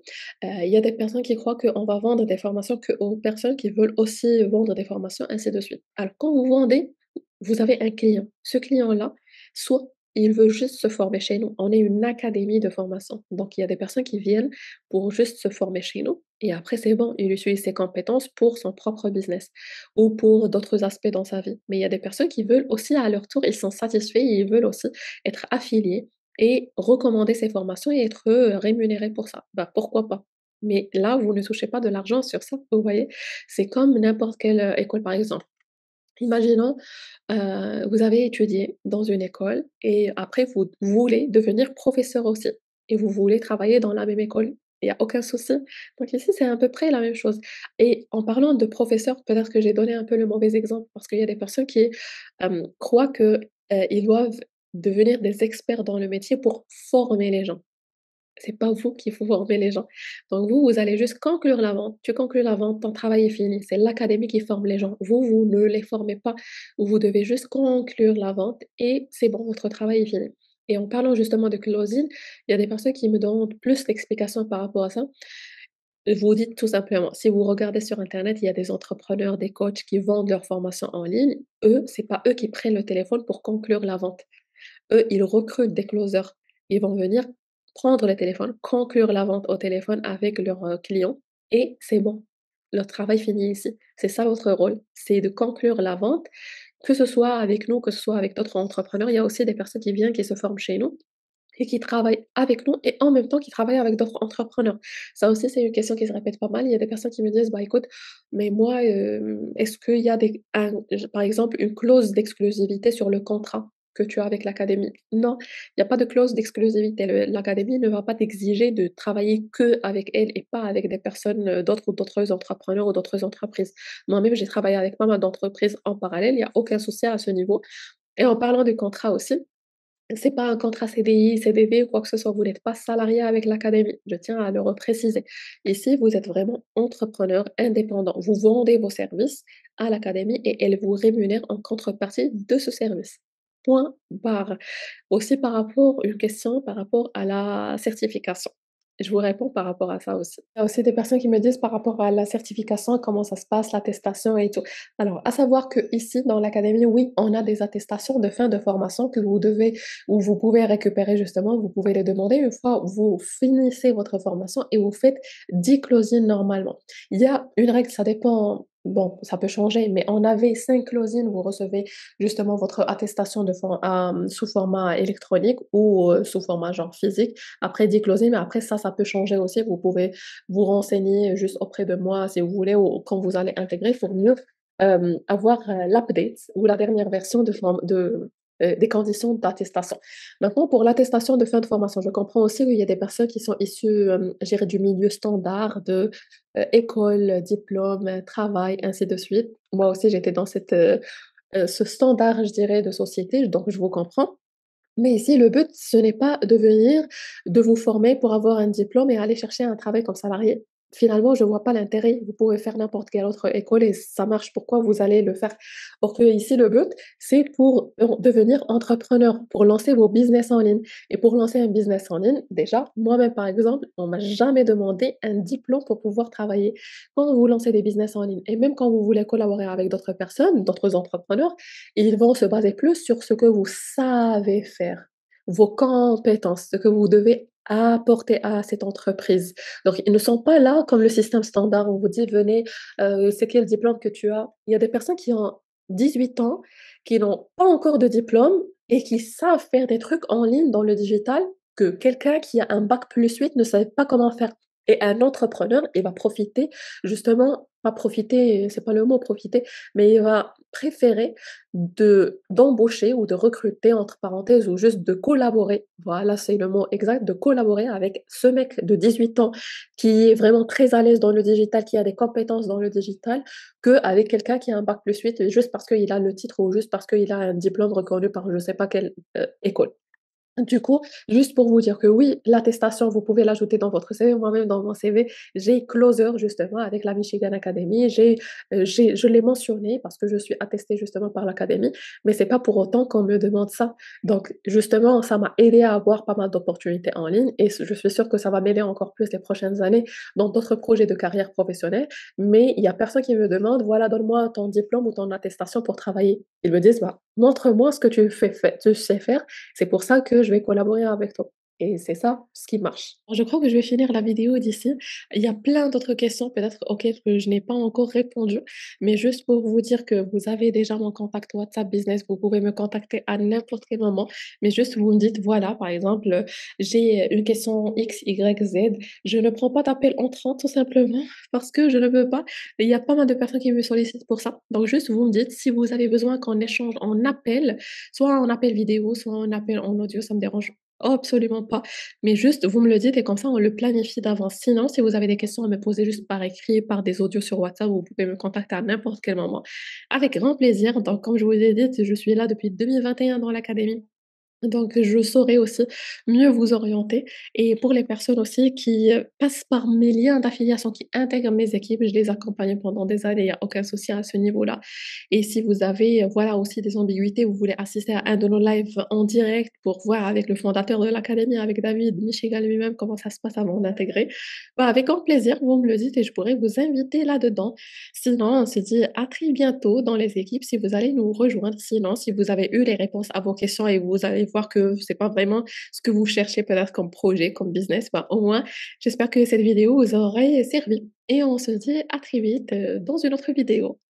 il y a des personnes qui croient qu'on va vendre des formations que aux personnes qui veulent aussi vendre des formations, ainsi de suite. Alors quand vous vendez, vous avez un client. Ce client-là, soit il veut juste se former chez nous. On est une académie de formation. Donc il y a des personnes qui viennent pour juste se former chez nous et après c'est bon, il utilise ses compétences pour son propre business ou pour d'autres aspects dans sa vie. Mais il y a des personnes qui veulent aussi à leur tour, ils sont satisfaits et ils veulent aussi être affiliés et recommander ces formations et être, rémunéré pour ça. Bah, pourquoi pas? Mais là, vous ne touchez pas de l'argent sur ça, vous voyez? C'est comme n'importe quelle, école, par exemple. Imaginons, vous avez étudié dans une école et après vous voulez devenir professeur aussi et vous voulez travailler dans la même école. Il y a aucun souci. Donc ici, c'est à peu près la même chose et en parlant de professeur, peut-être que j'ai donné un peu le mauvais exemple parce qu'il y a des personnes qui, croient que, ils doivent devenir des experts dans le métier pour former les gens. C'est pas vous qui faut former les gens. Donc vous, vous allez juste conclure la vente. Tu conclus la vente, ton travail est fini. C'est l'académie qui forme les gens. Vous, vous ne les formez pas. Vous devez juste conclure la vente et c'est bon, votre travail est fini. Et en parlant justement de closing, il y a des personnes qui me demandent plus d'explications par rapport à ça. Je vous dis tout simplement, si vous regardez sur internet, il y a des entrepreneurs, des coachs qui vendent leurs formations en ligne. Eux, c'est pas eux qui prennent le téléphone pour conclure la vente. Eux, ils recrutent des closers. Ils vont venir prendre le téléphone, conclure la vente au téléphone avec leurs, clients et c'est bon. Leur travail finit ici. C'est ça votre rôle, c'est de conclure la vente, que ce soit avec nous, que ce soit avec d'autres entrepreneurs. Il y a aussi des personnes qui viennent, qui se forment chez nous et qui travaillent avec nous et en même temps qui travaillent avec d'autres entrepreneurs. Ça aussi, c'est une question qui se répète pas mal. Il y a des personnes qui me disent: «Bah, écoute, mais moi, est-ce qu'il y a par exemple, une clause d'exclusivité sur le contrat que tu as avec l'académie?» Non, il y a pas de clause d'exclusivité. L'académie ne va pas t'exiger de travailler que avec elle et pas avec des personnes, d'autres entrepreneurs ou d'autres entreprises. Moi-même, j'ai travaillé avec pas mal d'entreprises en parallèle, il y a aucun souci à ce niveau et en parlant du contrat aussi, c'est pas un contrat CDI, CDD ou quoi que ce soit, vous n'êtes pas salarié avec l'académie, je tiens à le repréciser. Ici, vous êtes vraiment entrepreneur indépendant. Vous vendez vos services à l'académie et elle vous rémunère en contrepartie de ce service. Point barre. Aussi par rapport une question par rapport à la certification. Je vous réponds par rapport à ça aussi. Il y a aussi des personnes qui me disent par rapport à la certification, comment ça se passe, l'attestation et tout. Alors, à savoir que ici dans l'académie, oui, on a des attestations de fin de formation que vous devez ou vous pouvez récupérer justement, vous pouvez les demander une fois vous finissez votre formation et vous faites 10 closings normalement. Il y a une règle, ça dépend, bon, ça peut changer, mais on avait 5 closings, vous recevez justement votre attestation sous format électronique ou sous format genre physique. Après 10 closings, mais après ça peut changer aussi. Vous pouvez vous renseigner juste auprès de moi si vous voulez ou quand vous allez intégrer pour mieux avoir l'update ou la dernière version des conditions d'attestation. Maintenant, pour l'attestation de fin de formation, je comprends aussi qu'il y a des personnes qui sont issues, je dirais, du milieu standard de école, diplôme, travail, ainsi de suite. Moi aussi, j'étais dans ce standard, je dirais, de société, donc je vous comprends. Mais ici, le but, ce n'est pas de vous former pour avoir un diplôme et aller chercher un travail comme salarié. Finalement, je vois pas l'intérêt. Vous pouvez faire n'importe quelle autre école et ça marche. Pourquoi vous allez le faire? Or que ici, le but, c'est pour devenir entrepreneur, pour lancer vos business en ligne. Et pour lancer un business en ligne, déjà, moi-même, par exemple, on m'a jamais demandé un diplôme pour pouvoir travailler. Quand vous lancez des business en ligne et même quand vous voulez collaborer avec d'autres personnes, d'autres entrepreneurs, ils vont se baser plus sur ce que vous savez faire, vos compétences, ce que vous devez apporter à cette entreprise. Donc, ils ne sont pas là comme le système standard. On vous dit, venez, c'est quel diplôme que tu as? Il y a des personnes qui ont 18 ans, qui n'ont pas encore de diplôme et qui savent faire des trucs en ligne dans le digital que quelqu'un qui a un bac plus 8 ne savait pas comment faire. Et un entrepreneur, il va profiter, justement, pas profiter, c'est pas le mot profiter, mais il va préférer d'embaucher ou de recruter entre parenthèses ou juste de collaborer, voilà, c'est le mot exact, de collaborer avec ce mec de 18 ans qui est vraiment très à l'aise dans le digital, qui a des compétences dans le digital, qu'avec quelqu'un qui a un bac plus 8 juste parce qu'il a le titre ou juste parce qu'il a un diplôme reconnu par je sais pas quelle, école. Du coup, juste pour vous dire que oui, l'attestation, vous pouvez l'ajouter dans votre CV. Moi-même, dans mon CV, j'ai closer justement avec la Michigan Academy. Je l'ai mentionné parce que je suis attestée justement par l'académie, mais c'est pas pour autant qu'on me demande ça. Donc, justement, ça m'a aidé à avoir pas mal d'opportunités en ligne et je suis sûre que ça va m'aider encore plus les prochaines années dans d'autres projets de carrière professionnelle. Mais il y a personne qui me demande, voilà, donne-moi ton diplôme ou ton attestation pour travailler. Ils me disent, bah, montre-moi ce que tu sais faire, c'est pour ça que je vais collaborer avec toi. Et c'est ça, ce qui marche. Je crois que je vais finir la vidéo d'ici. Il y a plein d'autres questions peut-être auxquelles que je n'ai pas encore répondu, mais juste pour vous dire que vous avez déjà mon contact WhatsApp Business, vous pouvez me contacter à n'importe quel moment, mais juste vous me dites: «Voilà, par exemple, j'ai une question X, Y, Z». Je ne prends pas d'appel entrant tout simplement parce que je ne peux pas. Il y a pas mal de personnes qui me sollicitent pour ça. Donc juste vous me dites si vous avez besoin qu'on échange en appel, soit en appel vidéo, soit en appel en audio, ça me dérange absolument pas, mais juste vous me le dites et comme ça on le planifie d'avance. Sinon, si vous avez des questions à me poser juste par écrit, par des audios sur WhatsApp, vous pouvez me contacter à n'importe quel moment. Avec grand plaisir. Donc comme je vous ai dit, je suis là depuis 2021 dans l'académie. Donc je saurais aussi mieux vous orienter et pour les personnes aussi qui, passent par mes liens d'affiliation, qui intègrent mes équipes, je les accompagne pendant des années, il y a aucun souci à ce niveau-là et si vous avez, voilà aussi des ambiguïtés, vous voulez assister à un de nos lives en direct pour voir avec le fondateur de l'académie, avec David Michigan lui-même, comment ça se passe avant d'intégrer, bah, avec grand plaisir, vous me le dites et je pourrais vous inviter là-dedans. Sinon, on se dit à très bientôt dans les équipes si vous allez nous rejoindre. Sinon, si vous avez eu les réponses à vos questions et vous allez voir que c'est pas vraiment ce que vous cherchez peut-être comme projet, comme business, bah, au moins, j'espère que cette vidéo vous aurait servi et on se dit à très vite, dans une autre vidéo.